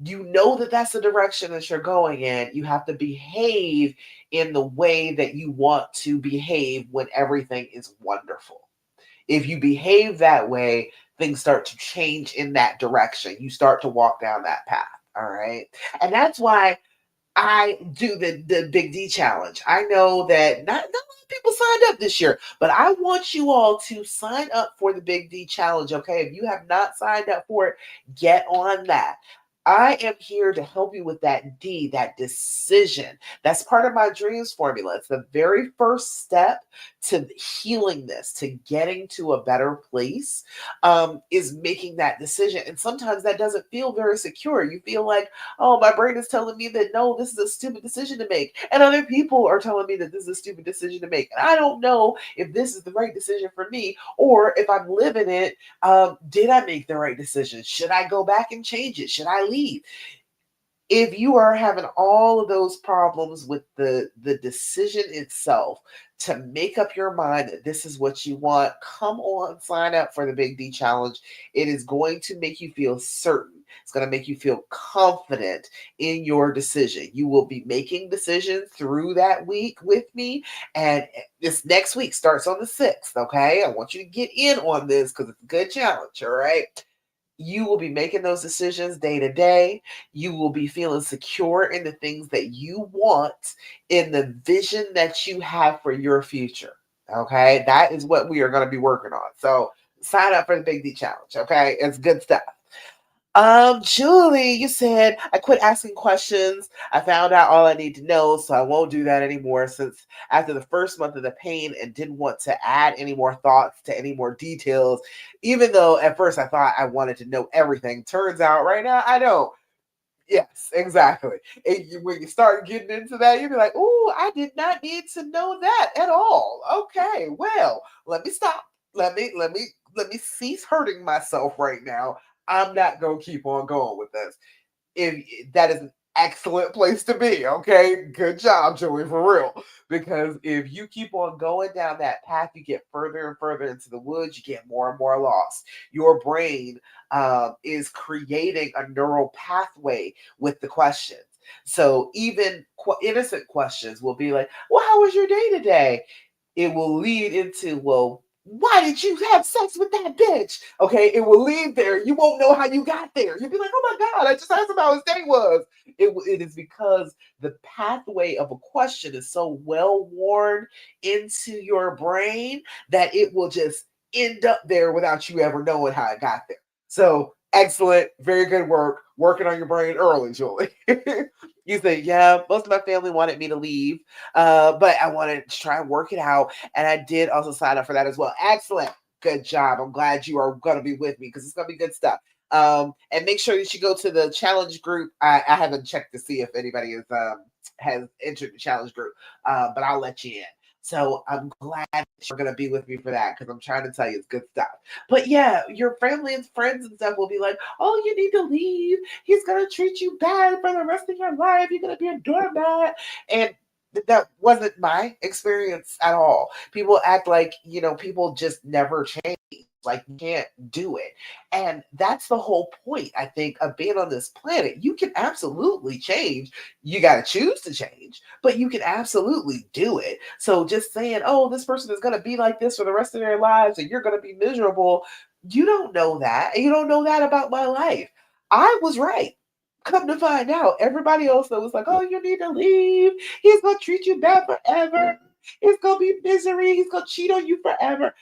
You know that that's the direction that you're going in. You have to behave in the way that you want to behave when everything is wonderful. If you behave that way, things start to change in that direction. You start to walk down that path. All right. And that's why I do the Big D challenge. I know that not a lot of people signed up this year, but I want you all to sign up for the Big D challenge. Okay, if you have not signed up for it, get on that. I am here to help you with that D, that decision. That's part of my dreams formula. It's the very first step to healing this, to getting to a better place, is making that decision. And sometimes that doesn't feel very secure. You feel like, oh, my brain is telling me that no, this is a stupid decision to make. And other people are telling me that this is a stupid decision to make. And I don't know if this is the right decision for me, or if I'm living it, did I make the right decision? Should I go back and change it? Should I leave? If you are having all of those problems with the decision itself to make up your mind that this is what you want, come on, sign up for the Big D challenge. It is going to make you feel certain. It's going to make you feel confident in your decision. You will be making decisions through that week with me, and this next week starts on the 6th. Okay, I want you to get in on this because it's a good challenge. All right, you will be making those decisions day to day. You will be feeling secure in the things that you want, in the vision that you have for your future. Okay, that is what we are going to be working on. So sign up for the Big D challenge. Okay, it's good stuff. Julie, you said I quit asking questions. I found out all I need to know, so I won't do that anymore since after the first month of the pain and didn't want to add any more thoughts to any more details, even though at first I thought I wanted to know everything. Turns out right now I don't. Yes, exactly. And when you start getting into that, you'll be like, "Oh, I did not need to know that at all." Okay, well, let me stop. Let me cease hurting myself right now. I'm not gonna keep on going with this. If that is an excellent place to be, okay? Good job, Joey, for real. Because if you keep on going down that path, you get further and further into the woods, you get more and more lost. Your brain is creating a neural pathway with the questions. So even innocent questions will be like, "Well, how was your day today?" It will lead into, well, why did you have sex with that bitch? Okay, it will lead there. You won't know how you got there. You'll be like, oh my God, I just asked him how his day was. It is because the pathway of a question is so well worn into your brain that it will just end up there without you ever knowing how it got there. So excellent, very good work, working on your brain early, Julie. You say, yeah, most of my family wanted me to leave, but I wanted to try and work it out. And I did also sign up for that as well. Excellent. Good job. I'm glad you are going to be with me because it's going to be good stuff. And make sure that you go to the challenge group. I haven't checked to see if anybody has entered the challenge group, but I'll let you in. So I'm glad that you're going to be with me for that because I'm trying to tell you it's good stuff. But yeah, your family and friends and stuff will be like, oh, you need to leave. He's going to treat you bad for the rest of your life. You're going to be a doormat. And that wasn't my experience at all. People act like, people just never change. Like you can't do it. And that's the whole point, I think, of being on this planet. You can absolutely change. You got to choose to change, but you can absolutely do it. So just saying, oh, this person is going to be like this for the rest of their lives and you're going to be miserable, you don't know that. And you don't know that about my life. I was right. Come to find out, everybody else that was like, oh, you need to leave. He's going to treat you bad forever. It's going to be misery. He's going to cheat on you forever.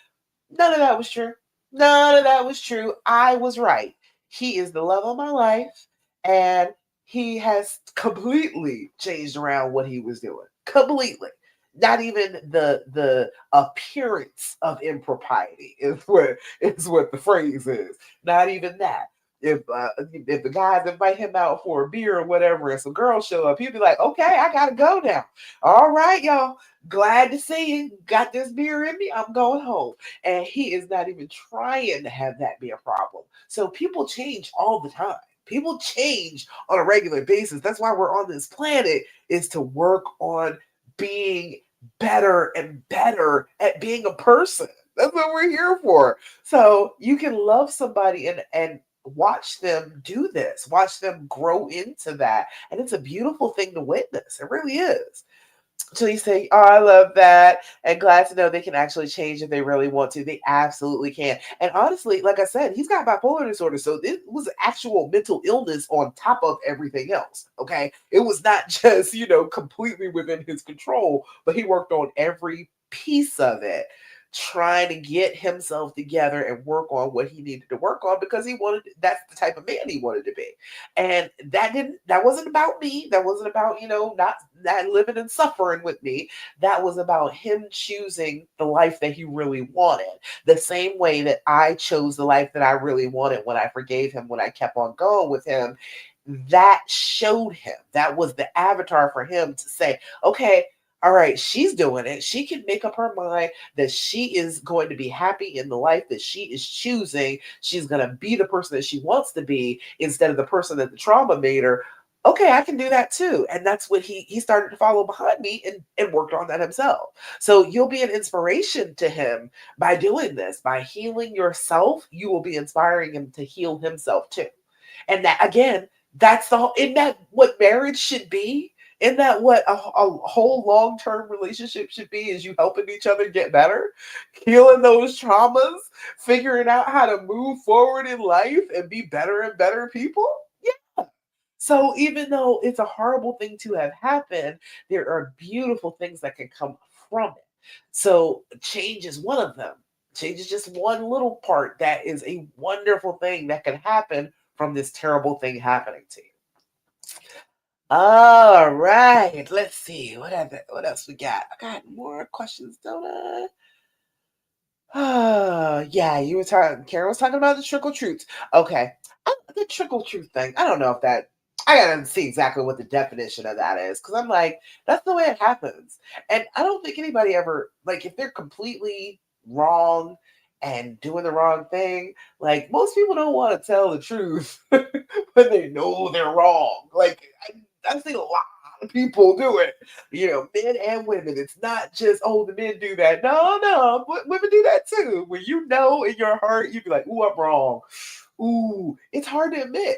None of that was true. None of that was true. I was right. He is the love of my life, and he has completely changed around what he was doing. Completely. Not even the appearance of impropriety is what the phrase is. Not even that. If the guys invite him out for a beer or whatever, and some girls show up, he'll be like, "Okay, I gotta go now. All right, y'all. Glad to see you. Got this beer in me. I'm going home." And he is not even trying to have that be a problem. So people change all the time. People change on a regular basis. That's why we're on this planet, is to work on being better and better at being a person. That's what we're here for. So you can love somebody and watch them do this, watch them grow into that. And it's a beautiful thing to witness. It really is. So you say, "Oh, I love that," and glad to know they can actually change if they really want to. They absolutely can. And honestly, like I said, he's got bipolar disorder, so it was actual mental illness on top of everything else. Okay, it was not just completely within his control, but he worked on every piece of it, trying to get himself together and work on what he needed to work on because he wanted. That's the type of man he wanted to be. And that wasn't about me. That wasn't about not living and suffering with me. That was about him choosing the life that he really wanted, the same way that I chose the life that I really wanted when I forgave him, when I kept on going with him. That showed him, that was the avatar for him to say, okay, all right, she's doing it. She can make up her mind that she is going to be happy in the life that she is choosing. She's going to be the person that she wants to be instead of the person that the trauma made her. Okay, I can do that too. And that's what he started to follow behind me and worked on that himself. So you'll be an inspiration to him by doing this. By healing yourself, you will be inspiring him to heal himself too. And that, again, that's isn't that what marriage should be? Isn't that what a whole long-term relationship should be? Is you helping each other get better, healing those traumas, figuring out how to move forward in life and be better and better people? Yeah. So even though it's a horrible thing to have happened, there are beautiful things that can come from it. So change is one of them. Change is just one little part that is a wonderful thing that can happen from this terrible thing happening to you. All right, let's see. What else we got? I got more questions, don't I? Yeah, you were talking. Karen was talking about the trickle truths. Okay, the trickle truth thing. I don't know if that. I gotta see exactly what the definition of that is because I'm like, that's the way it happens, and I don't think anybody ever like if they're completely wrong and doing the wrong thing. Like most people don't want to tell the truth when they know they're wrong. Like I've seen a lot of people do it, men and women. It's not just, oh, the men do that. No, no, women do that too. When you know in your heart, you be like, ooh, I'm wrong. Ooh, it's hard to admit.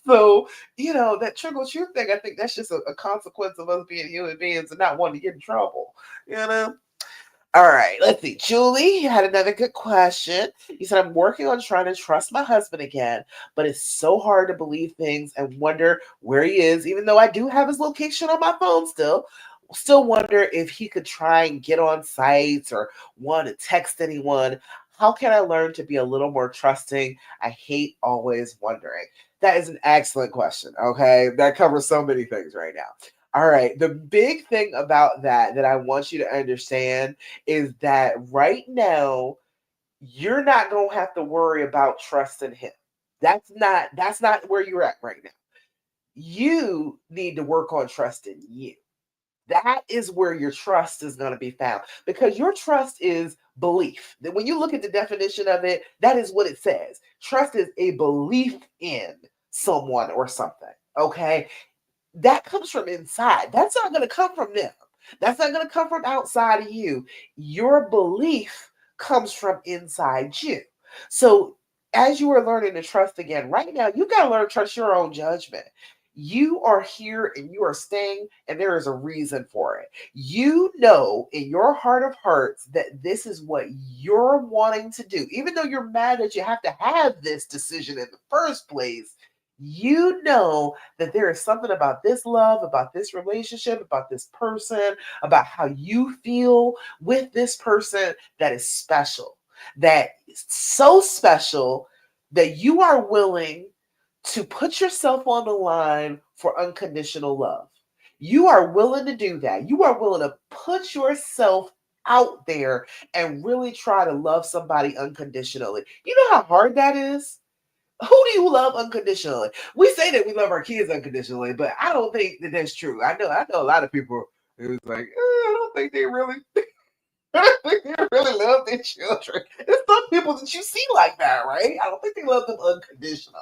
So, that trickle truth thing, I think that's just a consequence of us being human beings and not wanting to get in trouble, you know? All right, let's see. Julie had another good question. He said, I'm working on trying to trust my husband again, but it's so hard to believe things and wonder where he is, even though I do have his location on my phone still. Still wonder if he could try and get on sites or want to text anyone. How can I learn to be a little more trusting? I hate always wondering. That is an excellent question. Okay. That covers so many things right now. All right. The big thing about that I want you to understand is that right now you're not going to have to worry about trusting him. That's not where you're at right now. You need to work on trusting you. That is where your trust is going to be found because your trust is belief. That when you look at the definition of it, that is what it says. Trust is a belief in someone or something. Okay, that comes from inside. That's not going to come from them. That's not going to come from outside of you. Your belief comes from inside you. So, as you are learning to trust again, right now, you got to learn to trust your own judgment. You are here and you are staying, and there is a reason for it. You know in your heart of hearts that this is what you're wanting to do. Even though you're mad that you have to have this decision in the first place, you know that there is something about this love, about this relationship, about this person, about how you feel with this person that is special, that is so special that you are willing to put yourself on the line for unconditional love. You are willing to do that. You are willing to put yourself out there and really try to love somebody unconditionally. You know how hard that is? Who do you love unconditionally? We say that we love our kids unconditionally, but I don't think that that's true. I know a lot of people who's like, I don't think they really, I don't think they really love their children. There's some people that you see like that, right? I don't think they love them unconditionally.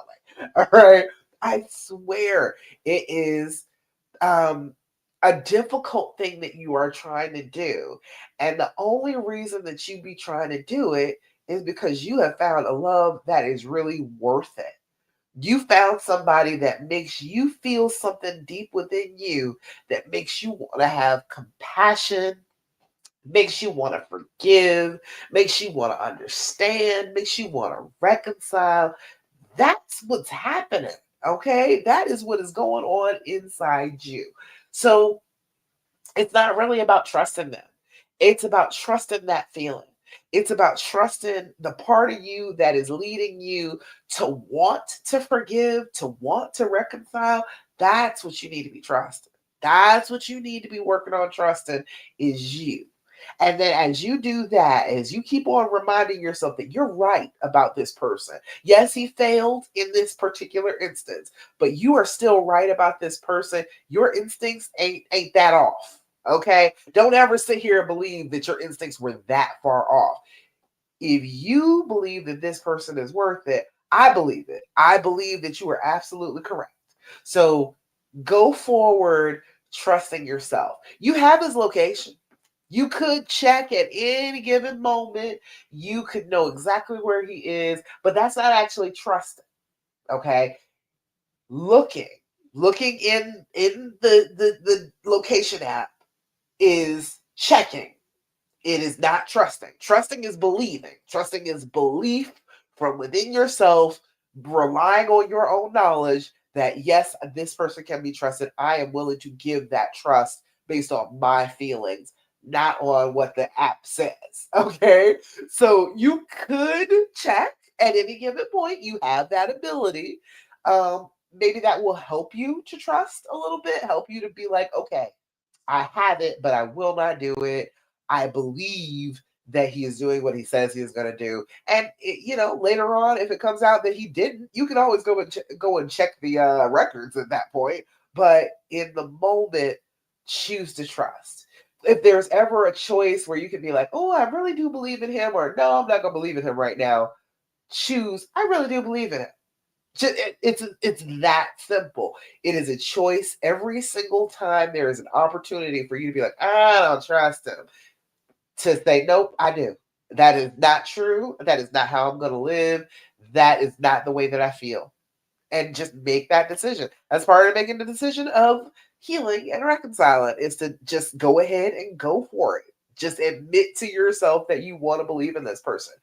All right, I swear it is um, a difficult thing that you are trying to do, and the only reason that you be trying to do it is because you have found a love that is really worth it. You found somebody that makes you feel something deep within you that makes you want to have compassion, makes you want to forgive, makes you want to understand, makes you want to reconcile. That's what's happening. Okay. That is what is going on inside you. So it's not really about trusting them. It's about trusting that feeling. It's about trusting the part of you that is leading you to want to forgive, to want to reconcile. That's what you need to be trusting. That's what you need to be working on trusting is you. And then as you do that, as you keep on reminding yourself that you're right about this person. Yes, he failed in this particular instance, but you are still right about this person. Your instincts ain't that off. Okay? Don't ever sit here and believe that your instincts were that far off. If you believe that this person is worth it, I believe it. I believe that you are absolutely correct. So go forward trusting yourself. You have his location. You could check at any given moment. You could know exactly where he is, but that's not actually trusting. Okay. Looking, looking in the location app is checking. It is not trusting. Trusting is believing. Trusting is belief from within yourself, relying on your own knowledge that, yes, this person can be trusted. I am willing to give that trust based on my feelings, not on what the app says. Okay. So you could check at any given point. You have that ability. Maybe that will help you to trust a little bit, help you to be like, okay, I have it, but I will not do it. I believe that he is doing what he says he is going to do. And later on, if it comes out that he didn't, you can always go and check the records at that point. But in the moment, choose to trust. If there's ever a choice where you can be like, oh, I really do believe in him, or no, I'm not going to believe in him right now, choose, I really do believe in him. It's that simple. It is a choice every single time there is an opportunity for you to be like, I don't trust him, to say, nope, I do. That is not true. That is not how I'm going to live. That is not the way that I feel. And just make that decision. As part of making the decision of healing and reconciling is to just go ahead and go for it. Just admit to yourself that you want to believe in this person.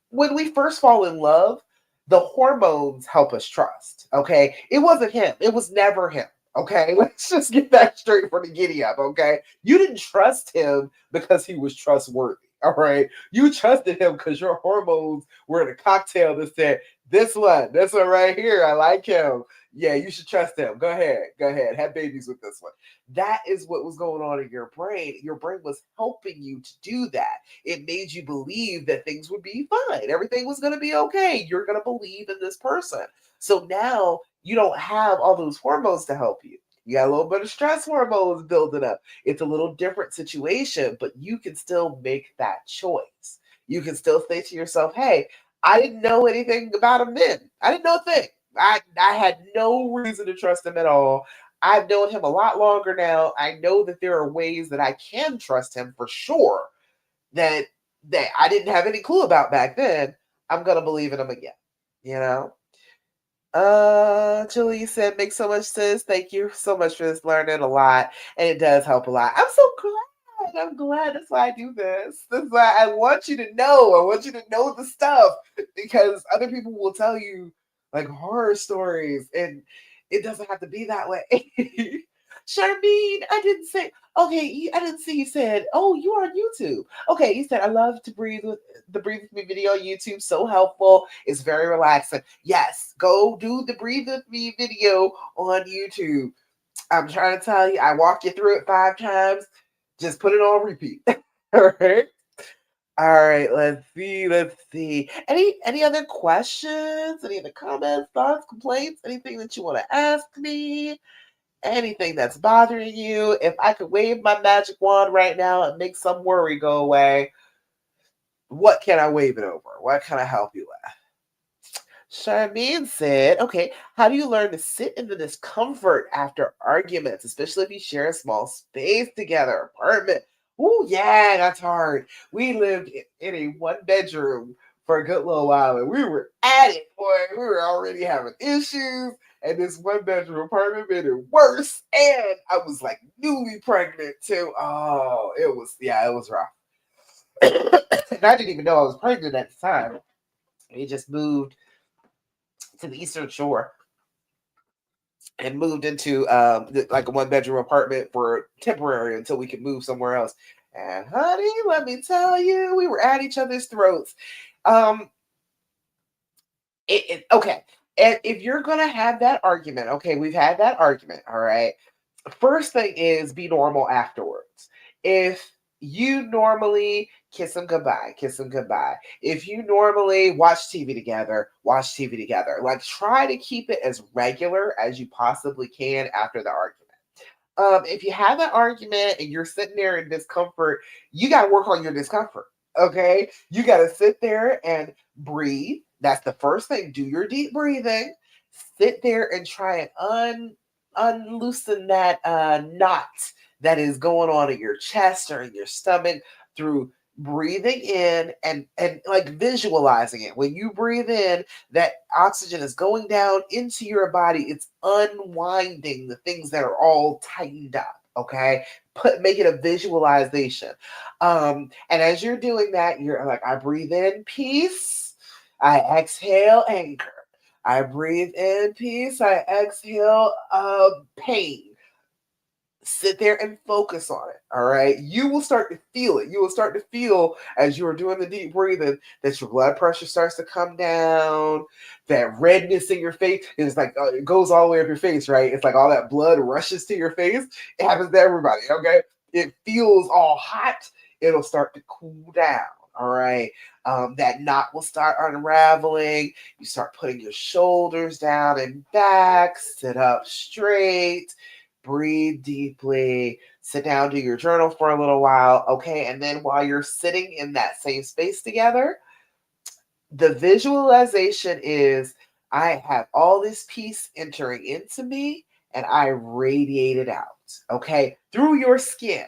When we first fall in love, the hormones help us trust. Okay. It wasn't him. It was never him. Okay. Let's just get that straight from the giddy up. Okay. You didn't trust him because he was trustworthy. All right. You trusted him because your hormones were in a cocktail that said, this one right here, I like him. Yeah, you should trust him. Go ahead. Have babies with this one. That is what was going on in your brain. Your brain was helping you to do that. It made you believe that things would be fine. Everything was going to be okay. You're going to believe in this person. So now you don't have all those hormones to help you. You got a little bit of stress hormones building up. It's a little different situation, but you can still make that choice. You can still say to yourself, hey, I didn't know anything about him then. I didn't know a thing. I had no reason to trust him at all. I've known him a lot longer now. I know that there are ways that I can trust him for sure that I didn't have any clue about back then. I'm gonna believe in him again. You know? Julie said, makes so much sense. Thank you so much for this. Learning a lot, and it does help a lot. I'm so glad. I'm glad. That's why I do this. That's why I want you to know. I want you to know the stuff because other people will tell you like horror stories, and it doesn't have to be that way. Charmene, I didn't say. Okay, I didn't see you said. Oh, you are on YouTube. Okay, you said I love to breathe with the Breathe With Me video on YouTube. So helpful. It's very relaxing. Yes, go do the Breathe With Me video on YouTube. I'm trying to tell you, I walk you through it 5 times. Just put it on repeat. All right. All right, let's see. Let's see. Any other questions? Any other comments, thoughts, complaints? Anything that you want to ask me? Anything that's bothering you? If I could wave my magic wand right now and make some worry go away, what can I wave it over? What can I help you with? Charmaine said, okay, how do you learn to sit in the discomfort after arguments, especially if you share a small space together, apartment? Oh, yeah, that's hard. We lived in a 1 bedroom for a good little while, and we were at it, boy. We were already having issues, and this 1 bedroom apartment made it worse. And I was like newly pregnant, too. Oh, it was rough. And I didn't even know I was pregnant at the time. We just moved to the Eastern Shore and moved into like a 1 bedroom apartment for temporary until we could move somewhere else. And honey, let me tell you, we were at each other's throats. Um, okay. And if you're gonna have that argument, okay, we've had that argument, all right. First thing is be normal afterwards. If you normally kiss them goodbye, kiss them goodbye. If you normally watch TV together, watch TV together. Like try to keep it as regular as you possibly can after the argument. If you have that argument and you're sitting there in discomfort, you got to work on your discomfort. Okay, you got to sit there and breathe. That's the first thing. Do your deep breathing. Sit there and try and unloosen that knot that is going on in your chest or in your stomach through breathing in and like visualizing it. When you breathe in, that oxygen is going down into your body. It's unwinding the things that are all tightened up. Okay, make it a visualization. And as you're doing that, you're like, I breathe in peace, I exhale anger. I breathe in peace. I exhale pain. sit there and focus on it. All right. You will start to feel it. You will start to feel as you are doing the deep breathing that your blood pressure starts to come down. That redness in your face is like, it goes all the way up your face, right? It's like all that blood rushes to your face. It happens to everybody. Okay. It feels all hot. It'll start to cool down. All right. That knot will start unraveling. You start putting your shoulders down and back, sit up straight, breathe deeply, sit down, do your journal for a little while. Okay. And then while you're sitting in that same space together, the visualization is I have all this peace entering into me and I radiate it out, okay, through your skin.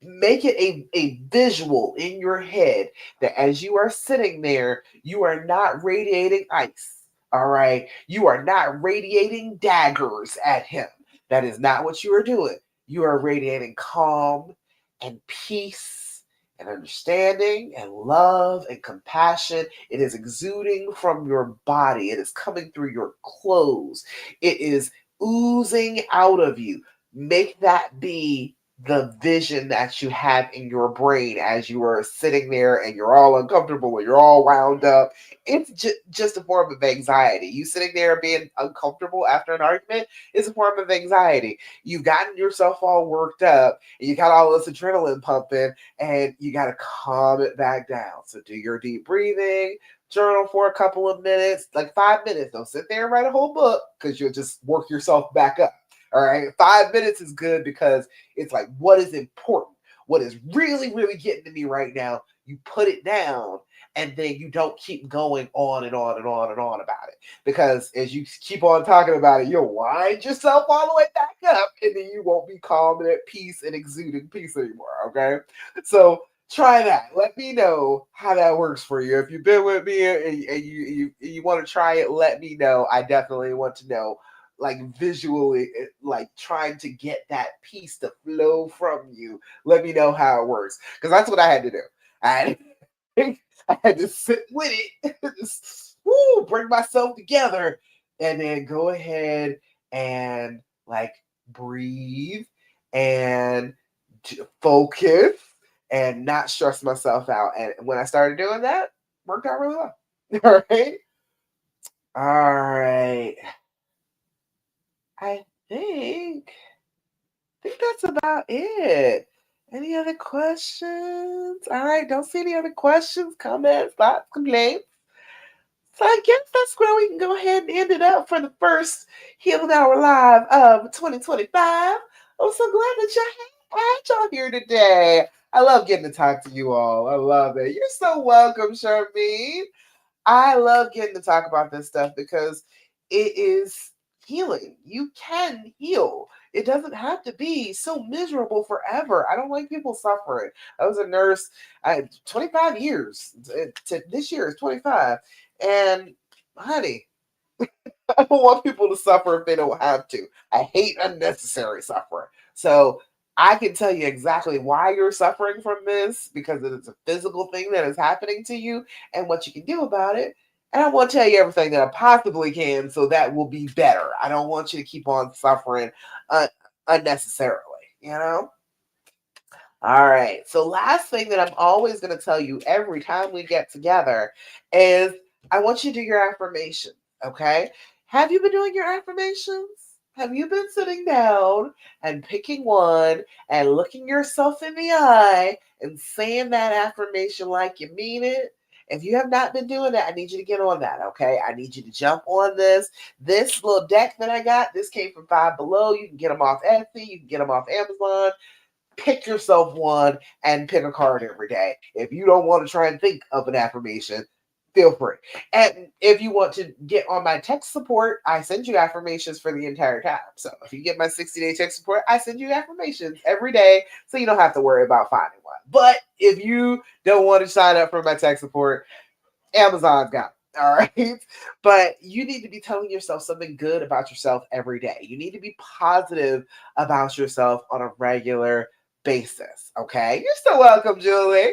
Make it a visual in your head that as you are sitting there, you are not radiating ice, all right? You are not radiating daggers at him. That is not what you are doing. You are radiating calm and peace and understanding and love and compassion. It is exuding from your body. It is coming through your clothes. It is oozing out of you. Make that be the vision that you have in your brain as you are sitting there and you're all uncomfortable and you're all wound up. It's just a form of anxiety. You sitting there being uncomfortable after an argument is a form of anxiety. You've gotten yourself all worked up and you got all this adrenaline pumping and you got to calm it back down. So do your deep breathing, journal for a couple of minutes, like 5 minutes. Don't sit there and write a whole book because you'll just work yourself back up. All right. 5 minutes is good because it's like, what is important? What is really, really getting to me right now? You put it down and then you don't keep going on and on and on and on about it. Because as you keep on talking about it, you'll wind yourself all the way back up and then you won't be calm and at peace and exuding peace anymore. Okay. So try that. Let me know how that works for you. If you've been with me and you want to try it, let me know. I definitely want to know, like visually, like trying to get that piece to flow from you. Let me know how it works because that's what I had to do. I I had to sit with it, just bring myself together, and then go ahead and like breathe and focus and not stress myself out. And when I started doing that, worked out really well. All right. All right. I think that's about it. Any other questions? All right, don't see any other questions, comments, thoughts, complaints. So I guess that's where we can go ahead and end it up for the first Healing Hour Live of 2025. I'm so glad that y'all here today. I love getting to talk to you all. I love it. You're so welcome, Charmaine. I love getting to talk about this stuff because it is healing. You can heal. It doesn't have to be so miserable forever. I don't like people suffering. I was a nurse 25 years. This year is 25. And honey, I don't want people to suffer if they don't have to. I hate unnecessary suffering. So I can tell you exactly why you're suffering from this because it's a physical thing that is happening to you and what you can do about it. And I want to tell you everything that I possibly can so that will be better. I don't want you to keep on suffering unnecessarily, you know? All right. So, last thing that I'm always going to tell you every time we get together is I want you to do your affirmation. Okay. Have you been doing your affirmations? Have you been sitting down and picking one and looking yourself in the eye and saying that affirmation like you mean it? If you have not been doing that, I need you to get on that. Okay. I need you to jump on this. This little deck that I got, this came from Five Below. You can get them off Etsy, you can get them off Amazon. Pick yourself one and pick a card every day. If you don't want to try and think of an affirmation, feel free. And if you want to get on my tech support, I send you affirmations for the entire time. So if you get my 60-day tech support, I send you affirmations every day so you don't have to worry about finding one. But if you don't want to sign up for my tech support, Amazon's got it. All right. But you need to be telling yourself something good about yourself every day. You need to be positive about yourself on a regular basis. Okay. You're so welcome, Julie.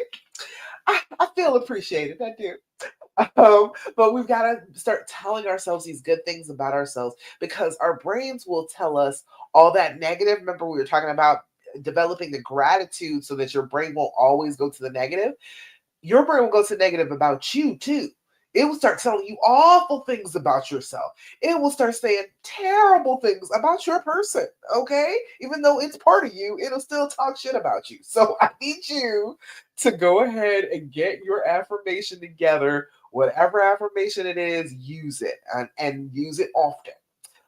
I feel appreciated. I do. But we've got to start telling ourselves these good things about ourselves because our brains will tell us all that negative. Remember, we were talking about developing the gratitude so that your brain won't always go to the negative. Your brain will go to negative about you too. It will start telling you awful things about yourself. It will start saying terrible things about your person, okay? Even though it's part of you, it'll still talk shit about you. So I need you to go ahead and get your affirmation together. Whatever affirmation it is, use it and use it often.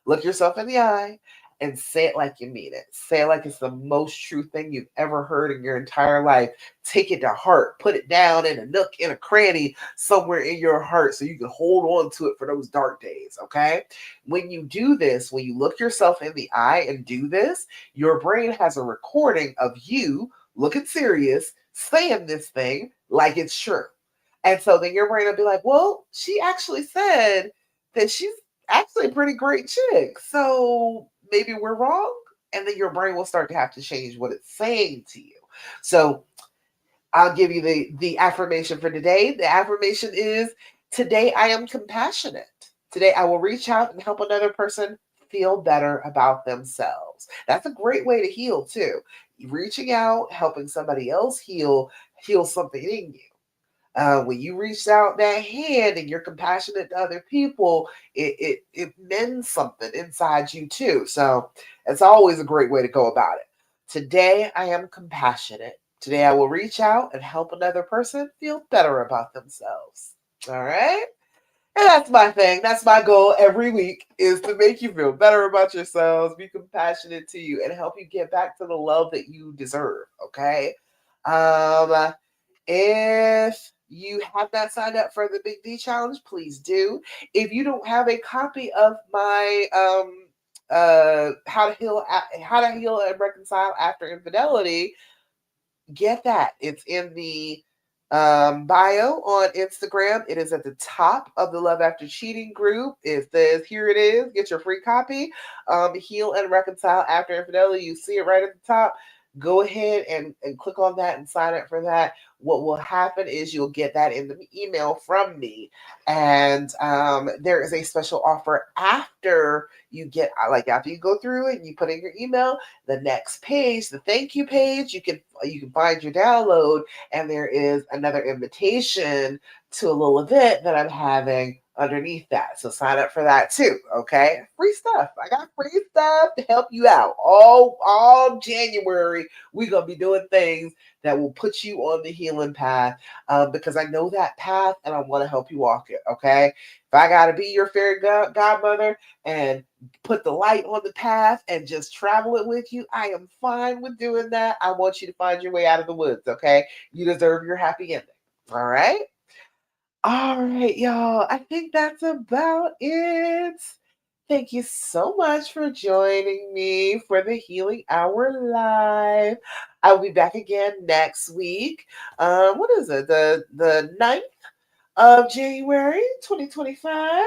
Look yourself in the eye and say it like you mean it. Say it like it's the most true thing you've ever heard in your entire life. Take it to heart. Put it down in a nook, in a cranny, somewhere in your heart so you can hold on to it for those dark days, okay? When you do this, when you look yourself in the eye and do this, your brain has a recording of you looking serious, saying this thing like it's true. And so then your brain will be like, well, she actually said that she's actually a pretty great chick. So maybe we're wrong. And then your brain will start to have to change what it's saying to you. So I'll give you the affirmation for today. The affirmation is today I am compassionate. Today I will reach out and help another person feel better about themselves. That's a great way to heal too. Reaching out, helping somebody else heal something in you. When you reach out that hand and you're compassionate to other people, it mends something inside you too. So it's always a great way to go about it. Today I am compassionate. Today I will reach out and help another person feel better about themselves. All right. And that's my thing. That's my goal every week is to make you feel better about yourselves, be compassionate to you, and help you get back to the love that you deserve. Okay. Um, if you have not signed up for the Big D Challenge, please do. If you don't have a copy of my how to heal and reconcile after infidelity, get that. It's in the bio on Instagram. It is at the top of the Love After Cheating group. It says, here it is. Get your free copy. Heal and Reconcile After Infidelity. You see it right at the top. Go ahead and click on that and sign up for that. What will happen is you'll get that in the email from me. And there is a special offer after you get, like after you go through it and you put in your email, the next page, the thank you page, you can find your download, and there is another invitation to a little event that I'm having underneath that. So sign up for that too. Okay. Free stuff. I got free stuff to help you out. All January, we're gonna be doing things that will put you on the healing path because I know that path and I want to help you walk it. Okay. If I gotta be your fairy godmother and put the light on the path and just travel it with you, I am fine with doing that. I want you to find your way out of the woods. Okay. You deserve your happy ending. All right. All right, y'all. I think that's about it. Thank you so much for joining me for the Healing Hour Live. I'll be back again next week. What is it? The 9th of January 2025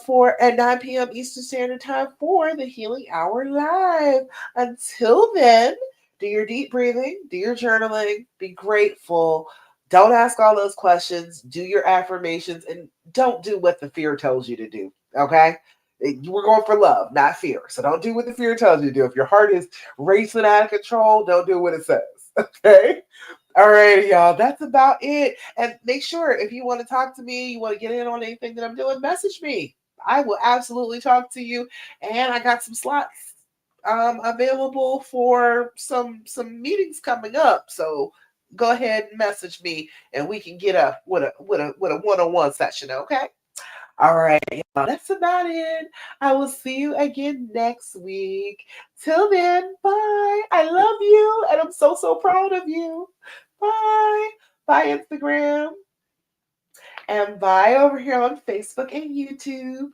for at 9 p.m. Eastern Standard Time for the Healing Hour Live. Until then, do your deep breathing, do your journaling, be grateful. Don't ask all those questions, do your affirmations, and don't do what the fear tells you to do. Okay? We're going for love, not fear. So don't do what the fear tells you to do. If your heart is racing out of control, don't do what it says. Okay? All right, y'all. That's about it. And make sure if you want to talk to me, you want to get in on anything that I'm doing, message me. I will absolutely talk to you. And I got some slots available for some meetings coming up. So go ahead and message me, and we can get up with a one-on-one session. Okay. All right, y'all. That's about it. I will see you again next week. Till then, bye. I love you, and I'm so proud of you. Bye. Bye, Instagram. And bye over here on Facebook and YouTube.